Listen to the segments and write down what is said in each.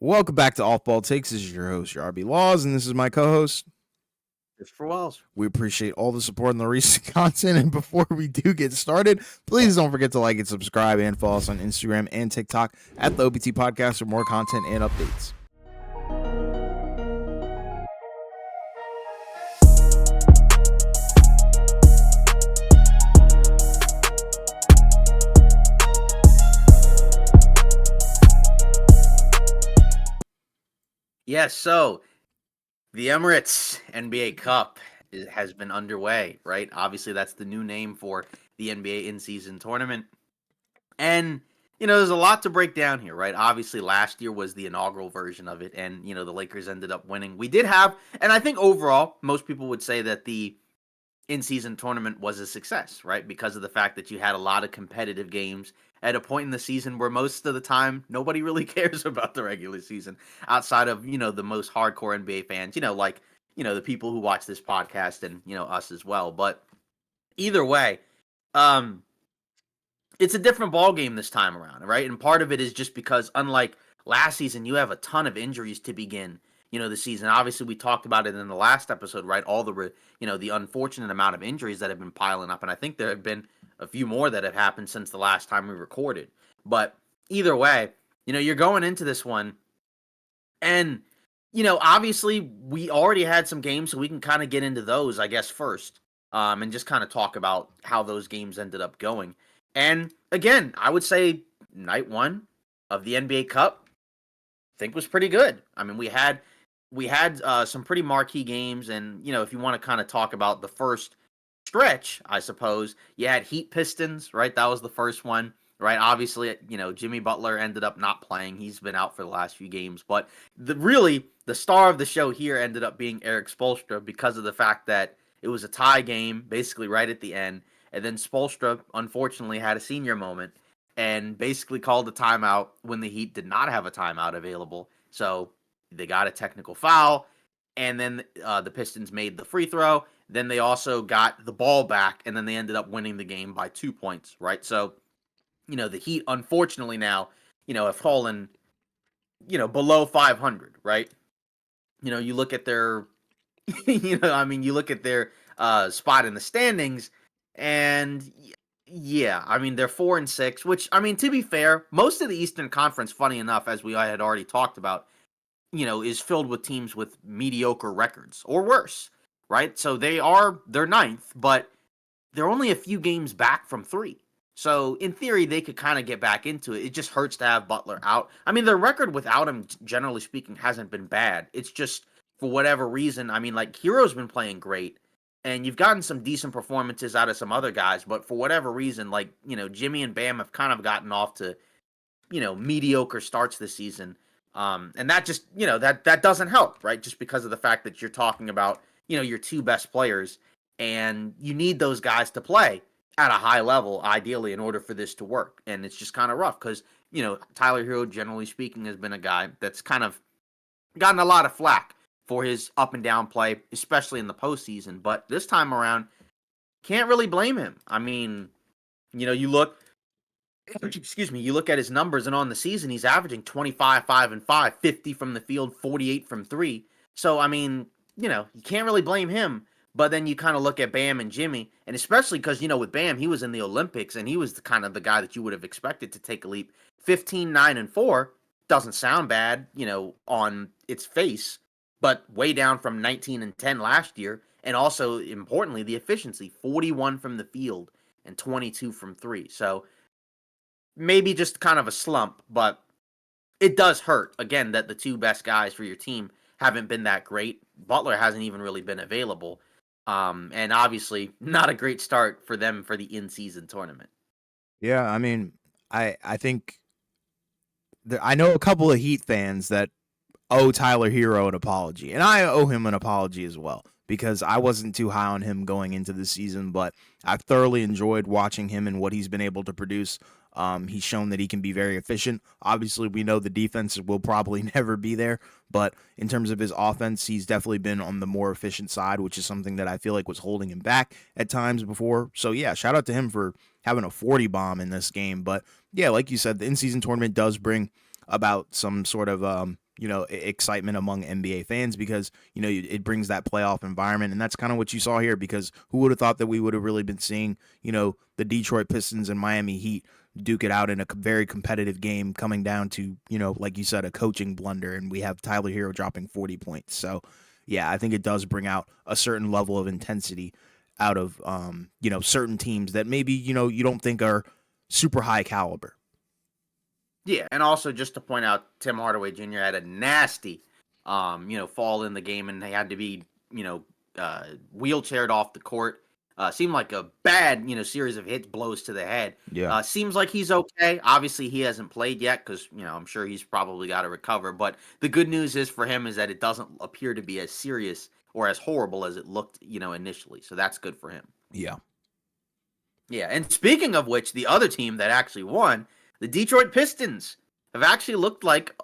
Welcome back to Off Ball Takes. This is your host, your RB Laws, and this is my co-host. Christopher Wells. We appreciate all the support and the recent content. And before we do get started, please don't forget to like and subscribe and follow us on Instagram and TikTok at the OBT Podcast for more content and updates. Yes, so the Emirates NBA Cup has been underway, right? Obviously, that's the new name for the NBA in-season tournament. And, there's a lot to break down here, right? Obviously, last year was the inaugural version of it, and, the Lakers ended up winning. We did have, and I think overall, most people would say that the in-season tournament was a success, right? Because of the fact that you had a lot of competitive games at a point in the season where most of the time nobody really cares about the regular season outside of, the most hardcore NBA fans, like, the people who watch this podcast and, us as well. But either way, it's a different ball game this time around, right? And part of it is just because unlike last season, you have a ton of injuries to begin the season. Obviously, we talked about it in the last episode, right? All the unfortunate amount of injuries that have been piling up, and I think there have been a few more that have happened since the last time we recorded. But either way, you're going into this one, and obviously we already had some games, so we can kind of get into those, I guess, first, and just kind of talk about how those games ended up going. And again, I would say night one of the NBA Cup, I think was pretty good. I mean, we had some pretty marquee games, and if you want to kind of talk about the first stretch, I suppose you had Heat Pistons, right? That was the first one, right? Obviously, Jimmy Butler ended up not playing; he's been out for the last few games. But the star of the show here ended up being Erik Spoelstra because of the fact that it was a tie game, basically right at the end, and then Spoelstra unfortunately had a senior moment and basically called a timeout when the Heat did not have a timeout available. So they got a technical foul, and then the Pistons made the free throw. Then they also got the ball back, and then they ended up winning the game by 2 points, right? So, the Heat, unfortunately now, have fallen, below 500, right? You look at their, you look at their spot in the standings, and yeah, I mean, they're 4-6, which, I mean, to be fair, most of the Eastern Conference, funny enough, as we had already talked about, is filled with teams with mediocre records or worse, right? So they're ninth, but they're only a few games back from 3. So in theory, they could kind of get back into it. It just hurts to have Butler out. I mean, their record without him, generally speaking, hasn't been bad. It's just for whatever reason. I mean, like Hero's been playing great, and you've gotten some decent performances out of some other guys, but for whatever reason, like Jimmy and Bam have kind of gotten off to mediocre starts this season. And that just, that doesn't help, right? Just because of the fact that you're talking about, your two best players, and you need those guys to play at a high level, ideally, in order for this to work. And it's just kind of rough because, Tyler Hero, generally speaking, has been a guy that's kind of gotten a lot of flack for his up and down play, especially in the postseason. But this time around, can't really blame him. I mean, you look you look at his numbers, and on the season, he's averaging 25, 5 and 5, 50 from the field, 48 from 3. So, I mean, you can't really blame him. But then you kind of look at Bam and Jimmy, and especially because, with Bam, he was in the Olympics, and he was the kind of the guy that you would have expected to take a leap. 15, 9, and 4 doesn't sound bad, on its face, but way down from 19 and 10 last year. And also, importantly, the efficiency, 41 from the field and 22 from 3. So, maybe just kind of a slump, but it does hurt, again, that the two best guys for your team haven't been that great. Butler hasn't even really been available. And obviously, not a great start for them for the in-season tournament. Yeah, I mean, I think I know a couple of Heat fans that owe Tyler Hero an apology, and I owe him an apology as well because I wasn't too high on him going into the season, but I've thoroughly enjoyed watching him and what he's been able to produce. He's shown that he can be very efficient. Obviously, we know the defense will probably never be there, but in terms of his offense, he's definitely been on the more efficient side, which is something that I feel like was holding him back at times before. So yeah, shout out to him for having a 40 bomb in this game. But yeah, like you said, the in-season tournament does bring about some sort of excitement among NBA fans because, it brings that playoff environment. And that's kind of what you saw here because who would have thought that we would have really been seeing, the Detroit Pistons and Miami Heat duke it out in a very competitive game coming down to, like you said, a coaching blunder. And we have Tyler Hero dropping 40 points. So, yeah, I think it does bring out a certain level of intensity out of, certain teams that maybe, you don't think are super high caliber. Yeah, and also just to point out, Tim Hardaway Jr. had a nasty, fall in the game, and they had to be, wheelchaired off the court. Seemed like a bad, series of hits, blows to the head. Yeah. Seems like he's okay. Obviously, he hasn't played yet because, I'm sure he's probably got to recover. But the good news is for him is that it doesn't appear to be as serious or as horrible as it looked, initially. So that's good for him. Yeah. Yeah, and speaking of which, the other team that actually won, the Detroit Pistons, have actually looked like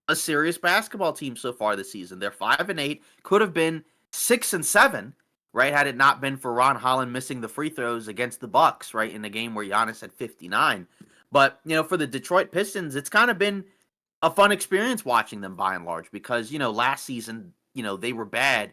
a serious basketball team so far this season. They're 5-8, could have been 6-7, right? Had it not been for Ron Holland missing the free throws against the Bucks, right, in the game where Giannis had 59. But for the Detroit Pistons, it's kind of been a fun experience watching them by and large because last season they were bad,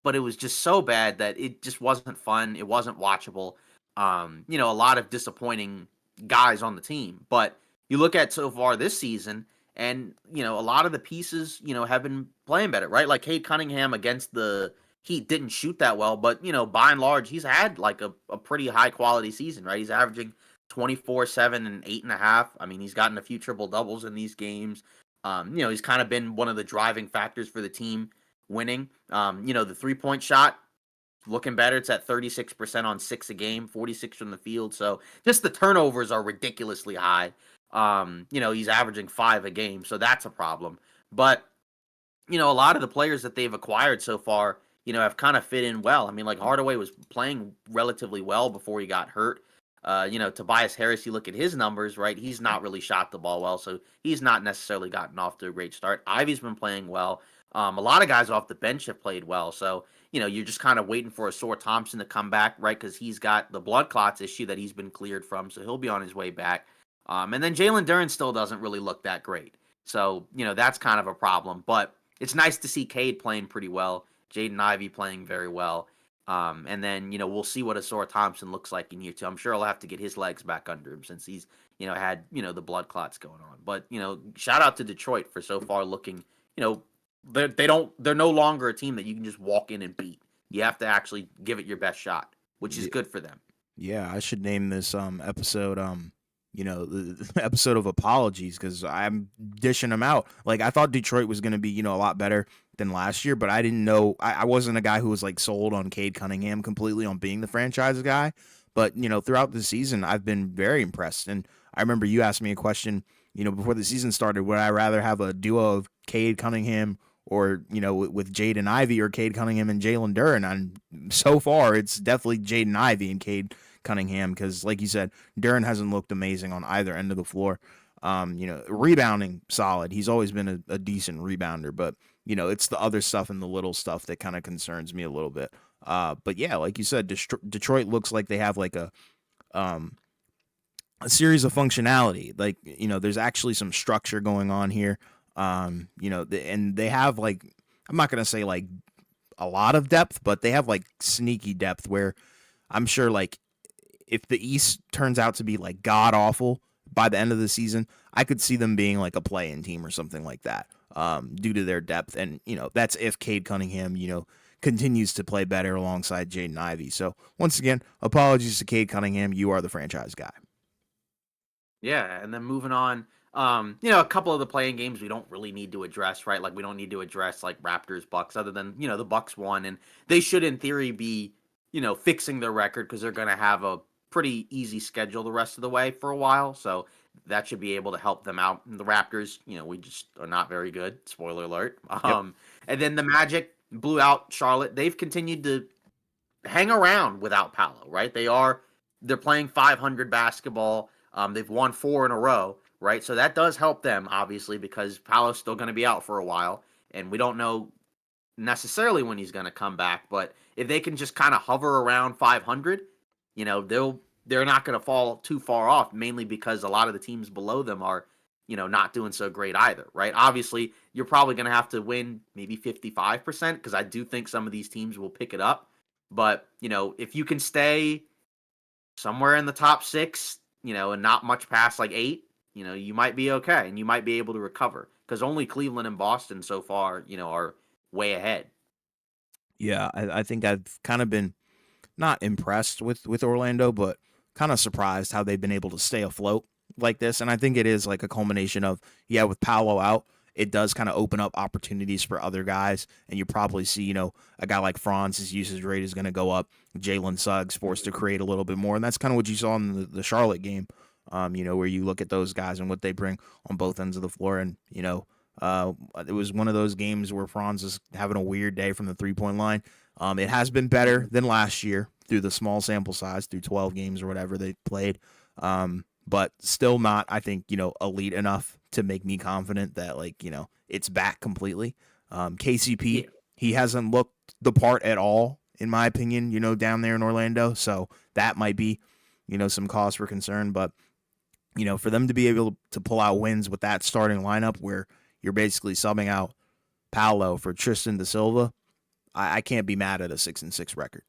but it was just so bad that it just wasn't fun. It wasn't watchable. A lot of disappointing guys on the team. But you look at so far this season, and a lot of the pieces, have been playing better, right? Like Cade Cunningham against the Heat didn't shoot that well, but by and large, he's had like a pretty high quality season, right? He's averaging 24, 7, and 8.5. I mean, he's gotten a few triple doubles in these games. He's kind of been one of the driving factors for the team winning. The 3-point shot looking better. It's at 36% on 6 a game, 46 from the field. So just the turnovers are ridiculously high. He's averaging 5 a game, so that's a problem. But, a lot of the players that they've acquired so far, have kind of fit in well. I mean, like Hardaway was playing relatively well before he got hurt. Tobias Harris, you look at his numbers, right? He's not really shot the ball well, so he's not necessarily gotten off to a great start. Ivy's been playing well. A lot of guys off the bench have played well. So, you're just kind of waiting for Ausar Thompson to come back, right? Because he's got the blood clots issue that he's been cleared from, so he'll be on his way back. And then Jalen Duren still doesn't really look that great. So, that's kind of a problem. But it's nice to see Cade playing pretty well, Jaden Ivey playing very well. And then, we'll see what Ausar Thompson looks like in year 2. I'm sure he'll have to get his legs back under him since he's, had, the blood clots going on. But, shout out to Detroit for so far looking, they're no longer a team that you can just walk in and beat. You have to actually give it your best shot, which is good for them. Yeah, I should name this episode the episode of apologies because I'm dishing them out. Like I thought Detroit was going to be a lot better than last year, but I didn't know I wasn't a guy who was like sold on Cade Cunningham completely on being the franchise guy. But throughout the season, I've been very impressed. And I remember you asked me a question, before the season started, would I rather have a duo of Cade Cunningham or with Jaden Ivey or Cade Cunningham and Jalen Duren? And so far, it's definitely Jaden Ivey and Cade Cunningham because, like you said, Duren hasn't looked amazing on either end of the floor. Rebounding solid. He's always been a decent rebounder, but it's the other stuff and the little stuff that kind of concerns me a little bit. But yeah, like you said, Detroit looks like they have like a series of functionality. Like there's actually some structure going on here. And they have like, I'm not gonna say like a lot of depth, but they have like sneaky depth where I'm sure like if the East turns out to be like god awful by the end of the season, I could see them being like a play-in team or something like that, due to their depth. And that's if Cade Cunningham continues to play better alongside Jaden Ivey. So once again, apologies to Cade Cunningham. You are the franchise guy. Yeah, and then moving on. A couple of the playing games we don't really need to address, right? Like we don't need to address like Raptors Bucks, other than the Bucks won, and they should in theory be fixing their record because they're going to have a pretty easy schedule the rest of the way for a while, so that should be able to help them out. And the Raptors, we just are not very good. Spoiler alert. Yep. And then the Magic blew out Charlotte. They've continued to hang around without Paolo, right? They're playing 500 basketball. They've won 4 in a row. Right, so that does help them, obviously, because Paolo's still going to be out for a while, and we don't know necessarily when he's going to come back. But if they can just kind of hover around 500, they're not going to fall too far off. Mainly because a lot of the teams below them are, not doing so great either, right? Obviously, you're probably going to have to win maybe 55% because I do think some of these teams will pick it up. But, if you can stay somewhere in the top six, and not much past like eight, you might be okay and you might be able to recover because only Cleveland and Boston so far, are way ahead. Yeah, I think I've kind of been not impressed with Orlando, but kind of surprised how they've been able to stay afloat like this. And I think it is like a culmination of, yeah, with Paolo out, it does kind of open up opportunities for other guys. And you probably see, a guy like Franz, his usage rate is going to go up. Jalen Suggs forced to create a little bit more. And that's kind of what you saw in the Charlotte game, where you look at those guys and what they bring on both ends of the floor. And, it was one of those games where Franz is having a weird day from the 3-point line. It has been better than last year through the small sample size, through 12 games or whatever they played. But still not, I think, elite enough to make me confident that, it's back completely. KCP, Yeah. he hasn't looked the part at all, in my opinion, down there in Orlando. So that might be, some cause for concern. But, for them to be able to pull out wins with that starting lineup where you're basically subbing out Paolo for Tristan da Silva, I can't be mad at a 6-6 record.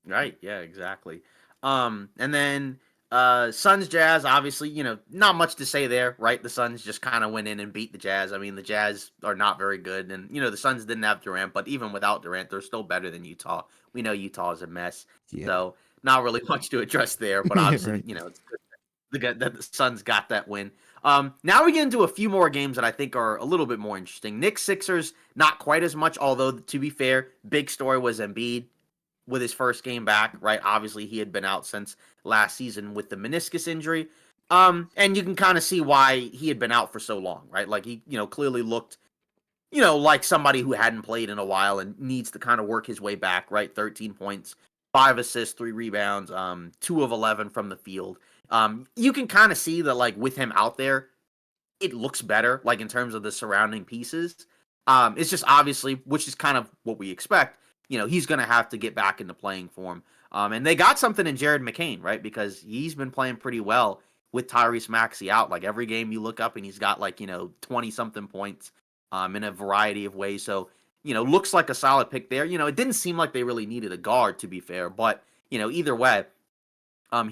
Right. Yeah, exactly. And then Suns Jazz, obviously, not much to say there, right? The Suns just kind of went in and beat the Jazz. I mean, the Jazz are not very good. And, the Suns didn't have Durant, but even without Durant, they're still better than Utah. We know Utah is a mess. Yeah. So not really much to address there, but obviously, Right. it's good that the Suns got that win. Now we get into a few more games that I think are a little bit more interesting. Knicks Sixers, not quite as much, although to be fair, big story was Embiid with his first game back, right? Obviously, he had been out since last season with the meniscus injury. And you can kind of see why he had been out for so long, right? Like he, clearly looked, like somebody who hadn't played in a while and needs to kind of work his way back, right? 13 points, 5 assists, 3 rebounds, 2 of 11 from the field. You can kind of see that, like, with him out there, it looks better, like in terms of the surrounding pieces. It's just obviously, which is kind of what we expect, he's going to have to get back into playing form. And they got something in Jared McCain, right? Because he's been playing pretty well with Tyrese Maxey out. Like every game you look up and he's got 20 something points in a variety of ways. So, looks like a solid pick there. It didn't seem like they really needed a guard, to be fair, but, either way,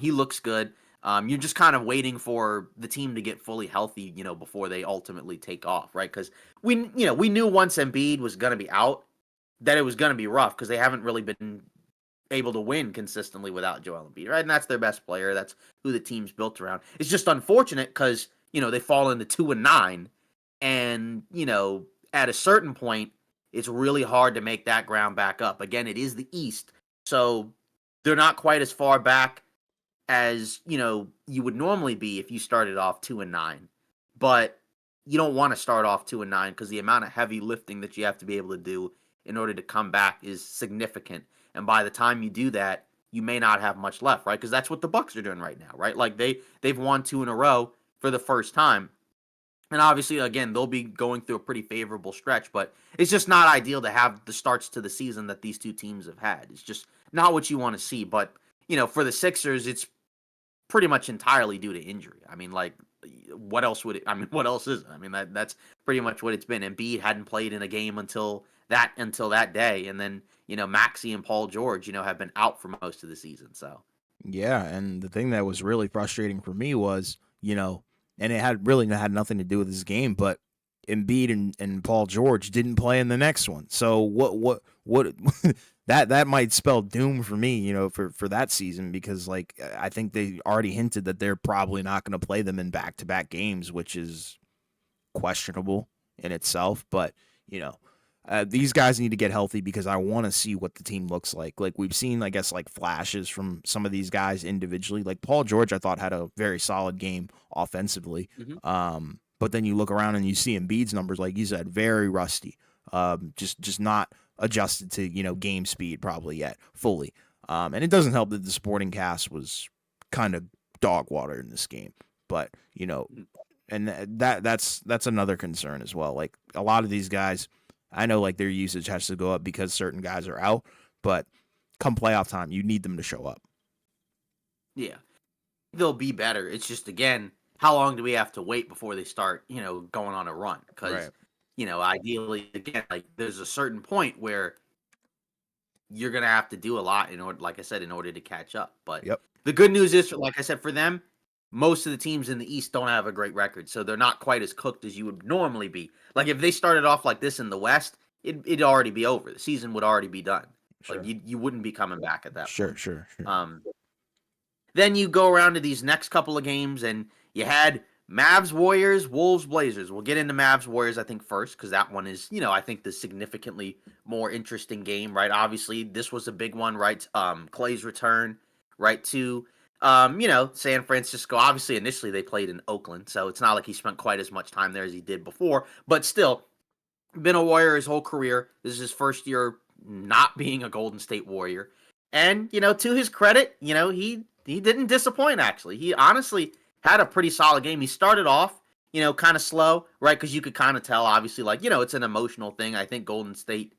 he looks good. You're just kind of waiting for the team to get fully healthy, before they ultimately take off, right? Because we knew once Embiid was going to be out that it was going to be rough because they haven't really been able to win consistently without Joel Embiid, right? And that's their best player. That's who the team's built around. It's just unfortunate because they fall into 2-9, and at a certain point, it's really hard to make that ground back up. Again, it is the East, so they're not quite as far back as you would normally be if you started off 2-9, but you don't want to start off 2-9 because the amount of heavy lifting that you have to be able to do in order to come back is significant. And by the time you do that, you may not have much left, right? Because that's what the Bucks are doing right now, right? Like they've won 2 in a row for the first time. And obviously, again, they'll be going through a pretty favorable stretch, but it's just not ideal to have the starts to the season that these two teams have had. It's just not what you want to see. But, for the Sixers, it's pretty much entirely due to injury. I mean, like, what else would it? I mean, what else is it? I mean, that's pretty much what it's been. Embiid hadn't played in a game until that day, and then Maxey and Paul George, have been out for most of the season. So Yeah, and the thing that was really frustrating for me was, and it had nothing to do with this game, but Embiid and Paul George didn't play in the next one. So what that might spell doom for me, for that season, because like I think they already hinted that they're probably not going to play them in back-to-back games, which is questionable in itself. But these guys need to get healthy because I want to see what the team looks like. Like we've seen, I guess, like flashes from some of these guys individually. Like Paul George, I thought had a very solid game offensively. But then you look around and you see Embiid's numbers, like you said, very rusty. Just not adjusted to game speed probably yet fully. And it doesn't help that the supporting cast was kind of dog water in this game. But and that's another concern as well. Like a lot of these guys, I know like their usage has to go up because certain guys are out, but come playoff time, you need them to show up. yeah, they'll be better. It's just, again, how long do we have to wait before they start, going on a run? Because, Right. ideally, again, like there's a certain point where you're gonna have to do a lot in order, like I said, in order to catch up. But Yep. the good news is, like I said, for them, most of the teams in the East don't have a great record, so they're not quite as cooked as you would normally be. Like if they started off like this in the West, it'd already be over. The season would already be done. Like Sure. you wouldn't be coming back at that Sure. point. Sure. Sure. Then you go around to these next couple of games, and you had Mavs Warriors, Wolves Blazers. We'll get into Mavs Warriors, I think, first, because that one is, I think the significantly more interesting game, right? Obviously, this was a big one, right? Clay's return, right, to San Francisco. Obviously, initially they played in Oakland, so it's not like he spent quite as much time there as he did before, but still, been a Warrior his whole career. This is his first year not being a Golden State Warrior. And, to his credit, he didn't disappoint, actually. He honestly had a pretty solid game. He started off, kind of slow, right? Because you could kind of tell, obviously, like, it's an emotional thing. I think Golden State,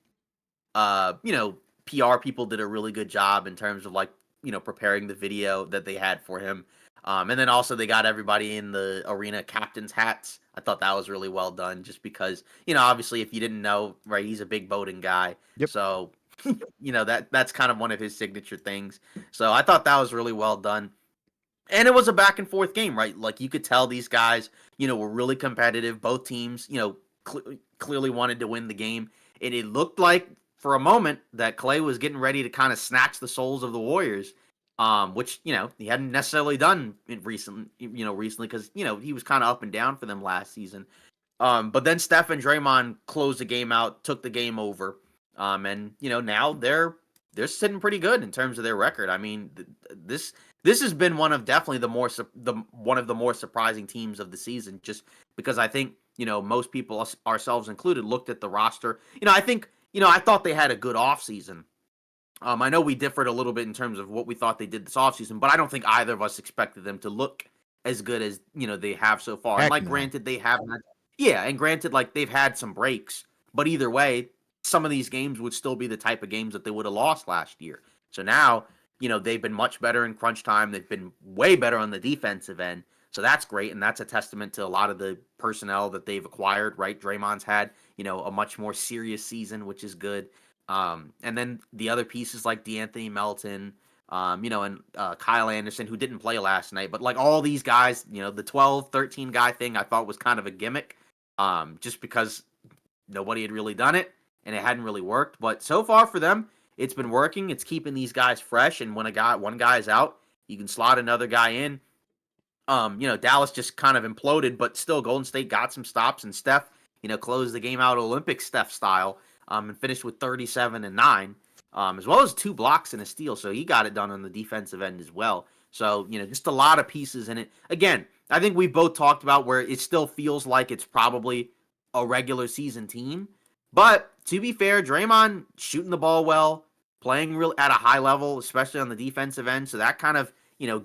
PR people did a really good job in terms of, like, preparing the video that they had for him. And then also they got everybody in the arena captain's hats. I thought that was really well done just because, obviously if you didn't know, right, he's a big boating guy. Yep. So, that's kind of one of his signature things. So I thought that was really well done. And it was a back and forth game, right? Like you could tell these guys, were really competitive. Both teams, clearly wanted to win the game. And it looked like for a moment that Clay was getting ready to kind of snatch the souls of the Warriors, which he hadn't necessarily done recently because he was kind of up and down for them last season. But then Steph and Draymond closed the game out, took the game over, and now they're sitting pretty good in terms of their record. I mean, this has been one of definitely one of the more surprising teams of the season, just because I think most people, ourselves included, looked at the roster. I think I thought they had a good offseason. I know we differed a little bit in terms of what we thought they did this offseason, but I don't think either of us expected them to look as good as they have so far. Heck And like, no. granted, they have had, yeah, and granted, like they've had some breaks, but either way, some of these games would still be the type of games that they would have lost last year. So now, they've been much better in crunch time. They've been way better on the defensive end. So that's great, and that's a testament to a lot of the personnel that they've acquired. Right, Draymond's had a much more serious season, which is good. And then the other pieces like DeAnthony Melton, and Kyle Anderson, who didn't play last night, but like all these guys, the 12, 13 guy thing I thought was kind of a gimmick, just because nobody had really done it and it hadn't really worked. But so far for them, it's been working. It's keeping these guys fresh. And when one guy is out, you can slot another guy in. Dallas just kind of imploded, but still Golden State got some stops, and Steph, closed the game out Olympic Steph style, and finished with 37 and 9, as well as 2 blocks and a steal. So he got it done on the defensive end as well. So, just a lot of pieces in it. Again, I think we both talked about where it still feels like it's probably a regular season team. But to be fair, Draymond shooting the ball well, playing real at a high level, especially on the defensive end. So that kind of,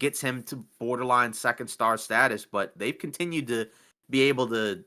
gets him to borderline second star status. But they've continued to be able to,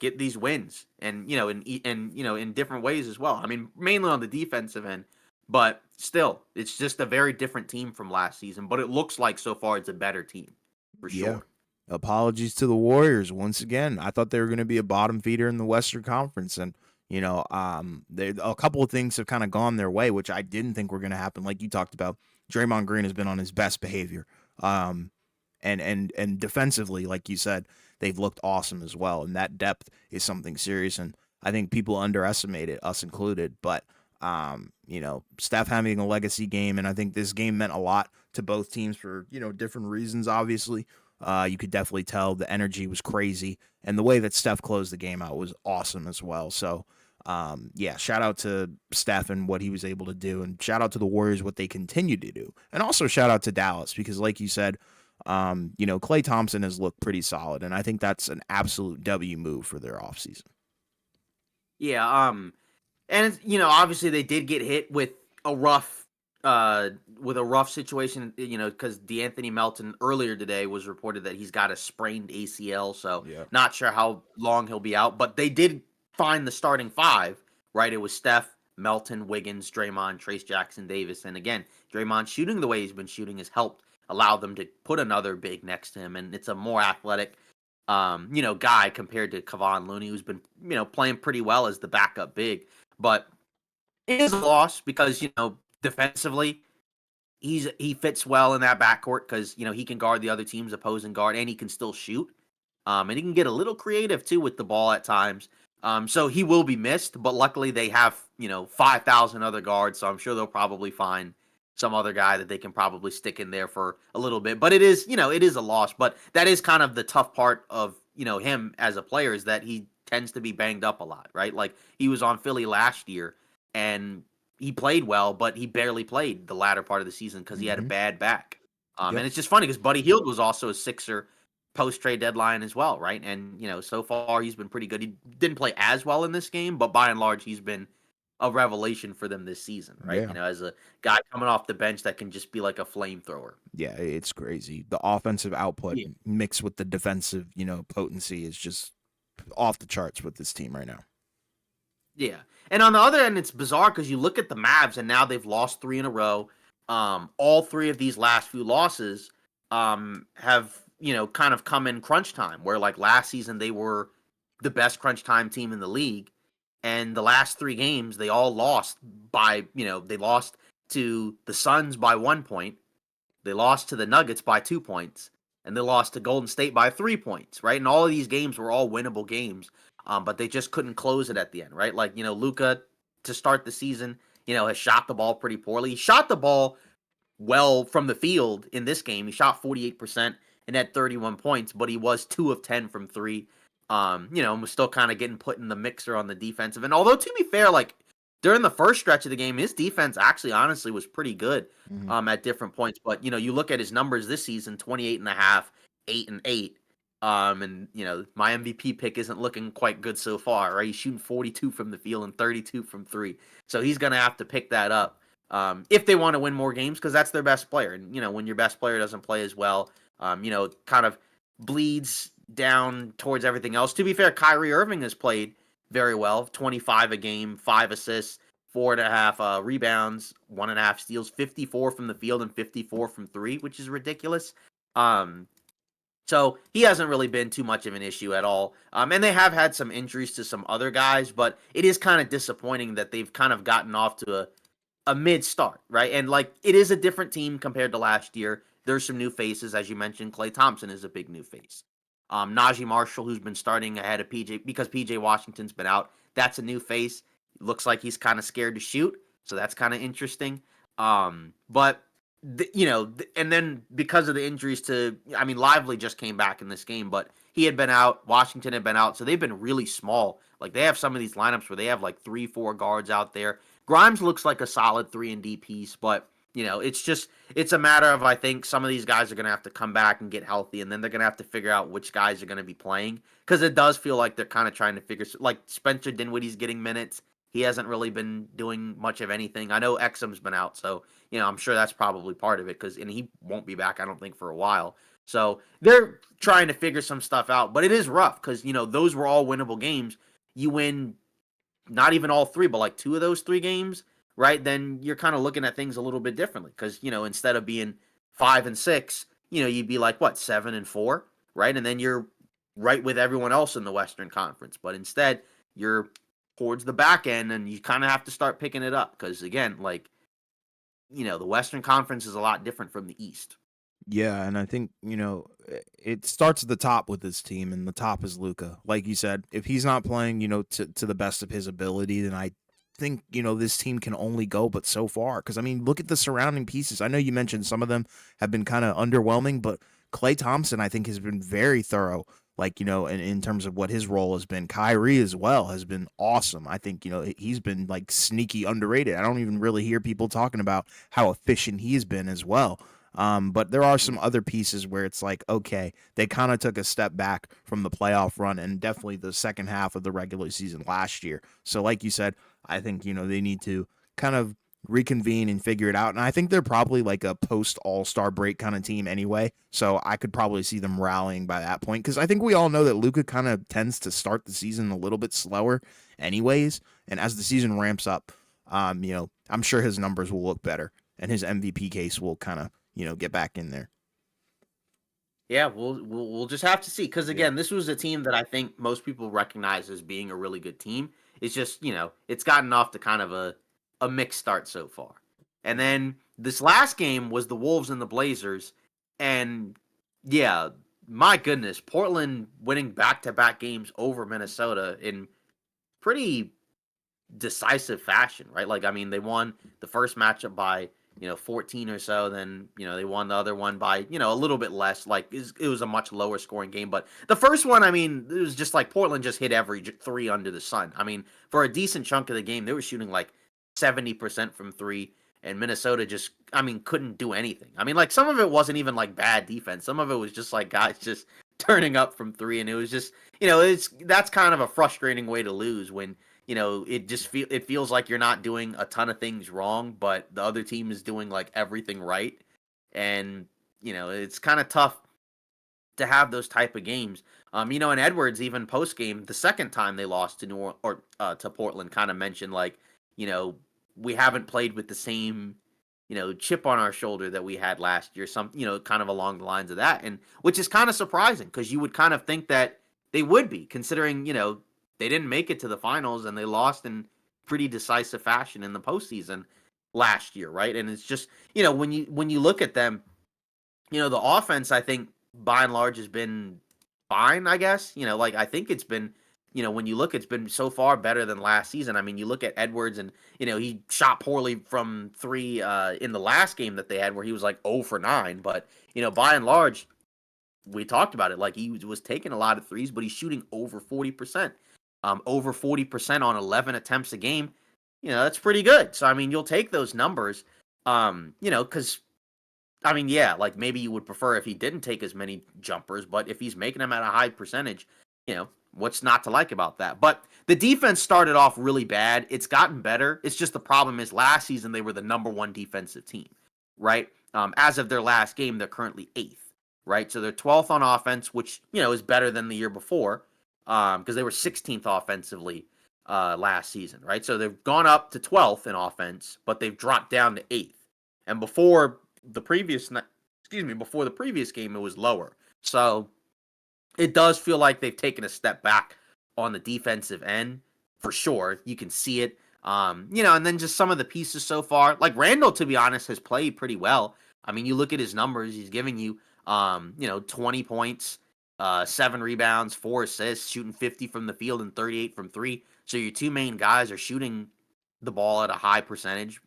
get these wins, and in different ways as well. I mean, mainly on the defensive end, but still, it's just a very different team from last season. But it looks like so far it's a better team for sure. Apologies to the Warriors once again. I thought they were going to be a bottom feeder in the Western Conference, and a couple of things have kind of gone their way, which I didn't think were going to happen. Like you talked about, Draymond Green has been on his best behavior, and defensively, like you said, they've looked awesome as well, and that depth is something serious. And I think people underestimate it, us included. But Steph having a legacy game, and I think this game meant a lot to both teams for different reasons. Obviously, you could definitely tell the energy was crazy, and the way that Steph closed the game out was awesome as well. So, shout out to Steph and what he was able to do, and shout out to the Warriors, what they continue to do, and also shout out to Dallas because, like you said, Klay Thompson has looked pretty solid, and I think that's an absolute W move for their offseason. Yeah, and obviously they did get hit with a rough situation, because DeAnthony Melton earlier today was reported that he's got a sprained ACL, so not sure how long he'll be out, but they did find the starting 5, right? It was Steph, Melton, Wiggins, Draymond, Trace Jackson Davis, and again, Draymond shooting the way he's been shooting has helped allow them to put another big next to him, and it's a more athletic, guy compared to Kevon Looney, who's been, playing pretty well as the backup big. But it is a loss because, defensively, he fits well in that backcourt because, he can guard the other team's opposing guard and he can still shoot. And he can get a little creative too with the ball at times. So he will be missed, but luckily they have, 5,000 other guards. So I'm sure they'll probably find some other guy that they can probably stick in there for a little bit. But it is, it is a loss. But that is kind of the tough part of, him as a player, is that he tends to be banged up a lot, right? Like he was on Philly last year and he played well, but he barely played the latter part of the season because he had a bad back. And Yep. it's just funny because Buddy Hield was also a Sixer post trade deadline as well, right? And so far he's been pretty good. He didn't play as well in this game, but by and large he's been a revelation for them this season, right? Yeah. As a guy coming off the bench that can just be like a flamethrower. Yeah, it's crazy. The offensive output Yeah. mixed with the defensive, potency is just off the charts with this team right now. Yeah. And on the other end, it's bizarre because you look at the Mavs and now they've lost 3 in a row. All 3 of these last few losses have, kind of come in crunch time, where like last season they were the best crunch time team in the league. And the last 3 games, they all lost by, they lost to the Suns by 1 point. They lost to the Nuggets by 2 points. And they lost to Golden State by 3 points, right? And all of these games were all winnable games. But they just couldn't close it at the end, right? Like, Luka to start the season, has shot the ball pretty poorly. He shot the ball well from the field in this game. He shot 48% and had 31 points, but he was 2 of 10 from 3. And was still kind of getting put in the mixer on the defensive. And although, to be fair, like during the first stretch of the game, his defense actually honestly was pretty good at different points. But, you look at his numbers this season, 28 and a half, 8 and 8. And my MVP pick isn't looking quite good so far, right? He's shooting 42 from the field and 32 from 3. So he's going to have to pick that up if they want to win more games, because that's their best player. And, when your best player doesn't play as well, kind of bleeds down towards everything else. To be fair, Kyrie Irving has played very well, 25 a game, 5 assists, 4.5 rebounds, 1.5 steals, 54 from the field and 54 from 3, which is ridiculous. So he hasn't really been too much of an issue at all. And they have had some injuries to some other guys, but it is kind of disappointing that they've kind of gotten off to a mid start, right? And like it is a different team compared to last year. There's some new faces, as you mentioned. Klay Thompson is a big new face. Najee Marshall, who's been starting ahead of PJ because PJ Washington's been out. That's a new face. Looks like he's kind of scared to shoot, so that's kind of interesting. But and then because of the injuries Lively just came back in this game, but he had been out. Washington had been out, so they've been really small. Like they have some of these lineups where they have like 3-4 guards out there. Grimes looks like a solid 3-and-D piece, but it's a matter of, I think some of these guys are going to have to come back and get healthy, and then they're going to have to figure out which guys are going to be playing, because it does feel like they're kind of trying to figure, like Spencer Dinwiddie's getting minutes. He hasn't really been doing much of anything. I know Exum's been out, so I'm sure that's probably part of it, and he won't be back, I don't think, for a while. So they're trying to figure some stuff out, but it is rough because those were all winnable games. You win not even all 3, but like 2 of those 3 games, right? Then you're kind of looking at things a little bit differently because, instead of being 5 and 6, you'd be like, what, 7 and 4, right? And then you're right with everyone else in the Western Conference. But instead, you're towards the back end and you kind of have to start picking it up because, again, like, the Western Conference is a lot different from the East. Yeah, and I think, it starts at the top with this team, and the top is Luka. Like you said, if he's not playing, to the best of his ability, then I think, this team can only go but so far. Because, look at the surrounding pieces. I know you mentioned some of them have been kind of underwhelming, but Klay Thompson, I think, has been very thorough. Like, in terms of what his role has been. Kyrie as well has been awesome. I think, he's been like sneaky underrated. I don't even really hear people talking about how efficient he's been as well. But there are some other pieces where it's like, okay, they kind of took a step back from the playoff run and definitely the second half of the regular season last year. So like you said, I think, they need to kind of reconvene and figure it out. And I think they're probably like a post All-Star break kind of team anyway. So I could probably see them rallying by that point. Because I think we all know that Luka kind of tends to start the season a little bit slower anyways. And as the season ramps up, I'm sure his numbers will look better and his MVP case will kind of, get back in there. Yeah, we'll just have to see. Because Yeah. again, this was a team that I think most people recognize as being a really good team. It's just it's gotten off to kind of a mixed start so far. And Mhm. then this last game was the Wolves and the Blazers, and yeah, my goodness, Portland winning back to back games over Minnesota in pretty decisive fashion, right? Like, I mean, they won the first matchup by 14 or so. Then they won the other one by a little bit less. Like, it was a much lower scoring game. But the first one, I mean, it was just like Portland just hit every three under the sun. I mean, for a decent chunk of the game, they were shooting like 70% from three. And Minnesota just, I mean, couldn't do anything. I mean, like some of it wasn't even like bad defense. Some of it was just like guys just turning up from three, and it was just, that's kind of a frustrating way to lose when it feels like you're not doing a ton of things wrong, but the other team is doing like everything right, and it's kind of tough to have those type of games. And Edwards even post game the second time they lost to to Portland kind of mentioned like, you know, we haven't played with the same chip on our shoulder that we had last year. Some kind of along the lines of that, and which is kind of surprising because you would kind of think that they would be considering they didn't make it to the finals and they lost in pretty decisive fashion in the postseason last year, right? And it's just when you look at them, the offense, I think, by and large, has been fine, I guess. Like, I think it's been, when you look, it's been so far better than last season. I mean, you look at Edwards and, he shot poorly from three in the last game that they had where he was like 0 for 9. But, by and large, we talked about it. Like, he was taking a lot of threes, but he's shooting over 40%. Over 40% on 11 attempts a game. That's pretty good. So, I mean, you'll take those numbers, because I mean, yeah, like maybe you would prefer if he didn't take as many jumpers, but if he's making them at a high percentage, what's not to like about that? But the defense started off really bad. It's gotten better. It's just the problem is last season they were the number one defensive team, right? As of their last game, they're currently eighth, right? So they're 12th on offense, which is better than the year before, because they were 16th offensively last season, right? So they've gone up to 12th in offense, but they've dropped down to eighth. And before the previous game, it was lower. So it does feel like they've taken a step back on the defensive end for sure. You can see it. And then just some of the pieces so far, like Randall, to be honest, has played pretty well. I mean, you look at his numbers; he's giving you, 20 points, 7 rebounds, 4 assists, shooting 50 from the field and 38 from three. So your two main guys are shooting the ball at a high percentage,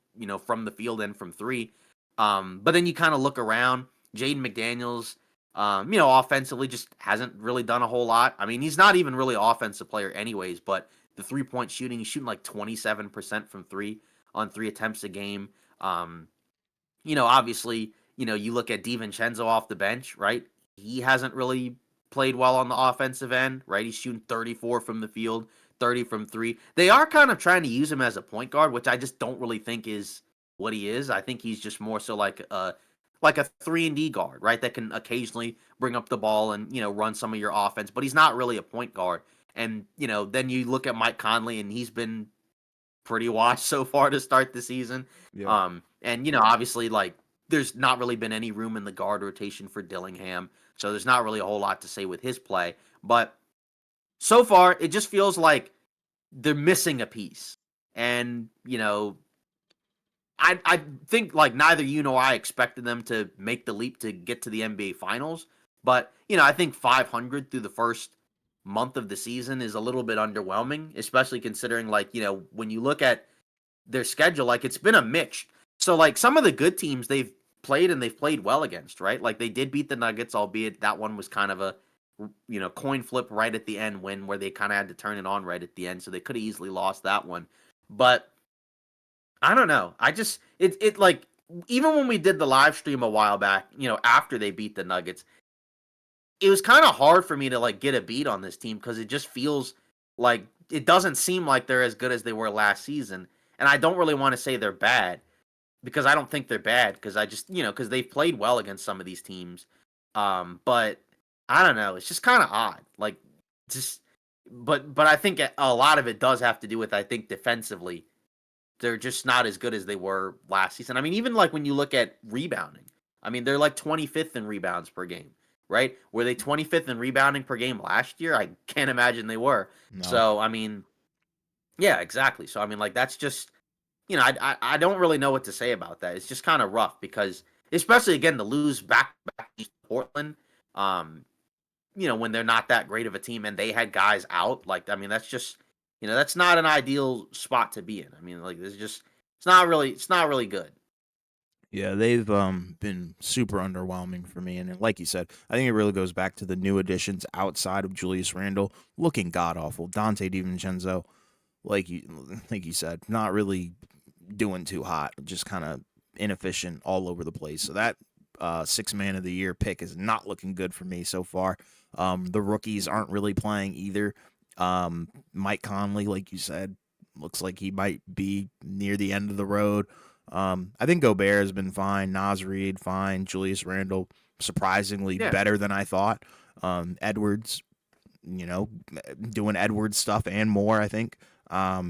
from the field and from three. But then you kind of look around, Jaden McDaniels, offensively just hasn't really done a whole lot. I mean, he's not even really an offensive player anyways, but the 3-point shooting, he's shooting like 27% from three on 3 attempts a game. Obviously, you look at DiVincenzo off the bench, right? He hasn't really played well on the offensive end, right? He's shooting 34 from the field, 30 from three. They are kind of trying to use him as a point guard, which I just don't really think is what he is. I think he's just more so like a 3-and-D guard, right? That can occasionally bring up the ball and, run some of your offense, but he's not really a point guard. And, then you look at Mike Conley and he's been pretty washed so far to start the season. Yeah. And obviously, like there's not really been any room in the guard rotation for Dillingham, so there's not really a whole lot to say with his play. But so far, it just feels like they're missing a piece, and I think like neither you nor I expected them to make the leap to get to the NBA Finals, but I think 500 through the first month of the season is a little bit underwhelming, especially considering like when you look at their schedule, like it's been a mix. So like some of the good teams they've played and they've played well against, right? Like they did beat the Nuggets, albeit that one was kind of a coin flip right at the end where they kind of had to turn it on right at the end, so they could have easily lost that one. But I don't know. I just it like even when we did the live stream a while back, after they beat the Nuggets, it was kind of hard for me to like get a beat on this team because it just feels like it doesn't seem like they're as good as they were last season. And I don't really want to say they're bad because I don't think they're bad because I just, because they've played well against some of these teams. But I don't know. It's just kind of odd. Like just, but I think a lot of it does have to do with, I think defensively, they're just not as good as they were last season. I mean, even like when you look at rebounding, I mean, they're like 25th in rebounds per game, right? Were they 25th in rebounding per game last year? I can't imagine they were. No. So, I mean, yeah, exactly. So, I mean, like, that's just, I don't really know what to say about that. It's just kind of rough because, especially again, to lose back to Portland, um, when they're not that great of a team and they had guys out, like, I mean, that's just, that's not an ideal spot to be in. I mean, like, it's not really good. Yeah, they've been super underwhelming for me, and like you said, I think it really goes back to the new additions outside of Julius Randle looking god awful. Dante DiVincenzo, like you said, not really doing too hot, just kind of inefficient all over the place. So that six man of the year pick is not looking good for me so far. The rookies aren't really playing either. Mike Conley, like you said, looks like he might be near the end of the road. I think Gobert has been fine. Naz Reid, fine. Julius Randle, surprisingly Yeah. better than I thought. Edwards, doing Edwards stuff and more, I think. Yeah.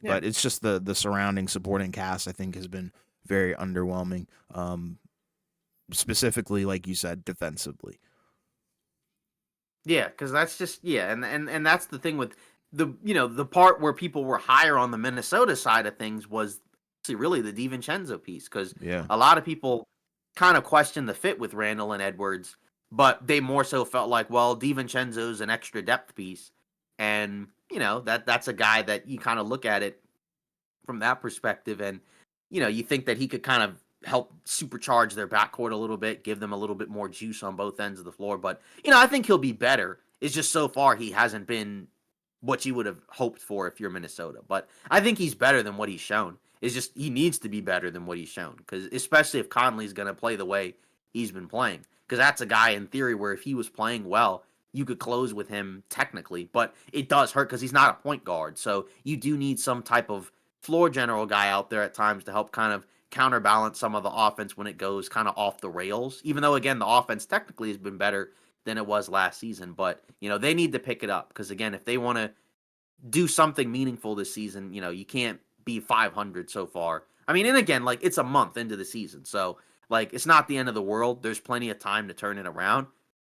But it's just the surrounding supporting cast, I think, has been very underwhelming. Specifically, like you said, defensively. Yeah, because that's just and that's the thing with the part where people were higher on the Minnesota side of things was actually really the DiVincenzo piece because Yeah. a lot of people kind of questioned the fit with Randall and Edwards, but they more so felt like, well, DiVincenzo's an extra depth piece, and that's a guy that you kind of look at it from that perspective, and you think that he could kind of help supercharge their backcourt a little bit, give them a little bit more juice on both ends of the floor. But I think he'll be better. It's just so far he hasn't been what you would have hoped for if you're Minnesota. But I think he's better than what he's shown. It's just he needs to be better than what he's shown because especially if Conley's going to play the way he's been playing, because that's a guy in theory where if he was playing well, you could close with him technically, but it does hurt because he's not a point guard. So you do need some type of floor general guy out there at times to help kind of counterbalance some of the offense when it goes kind of off the rails. Even though again the offense technically has been better than it was last season, but they need to pick it up because again if they want to do something meaningful this season, you can't be 500 so far. I mean, and again, like it's a month into the season, so like it's not the end of the world. There's plenty of time to turn it around.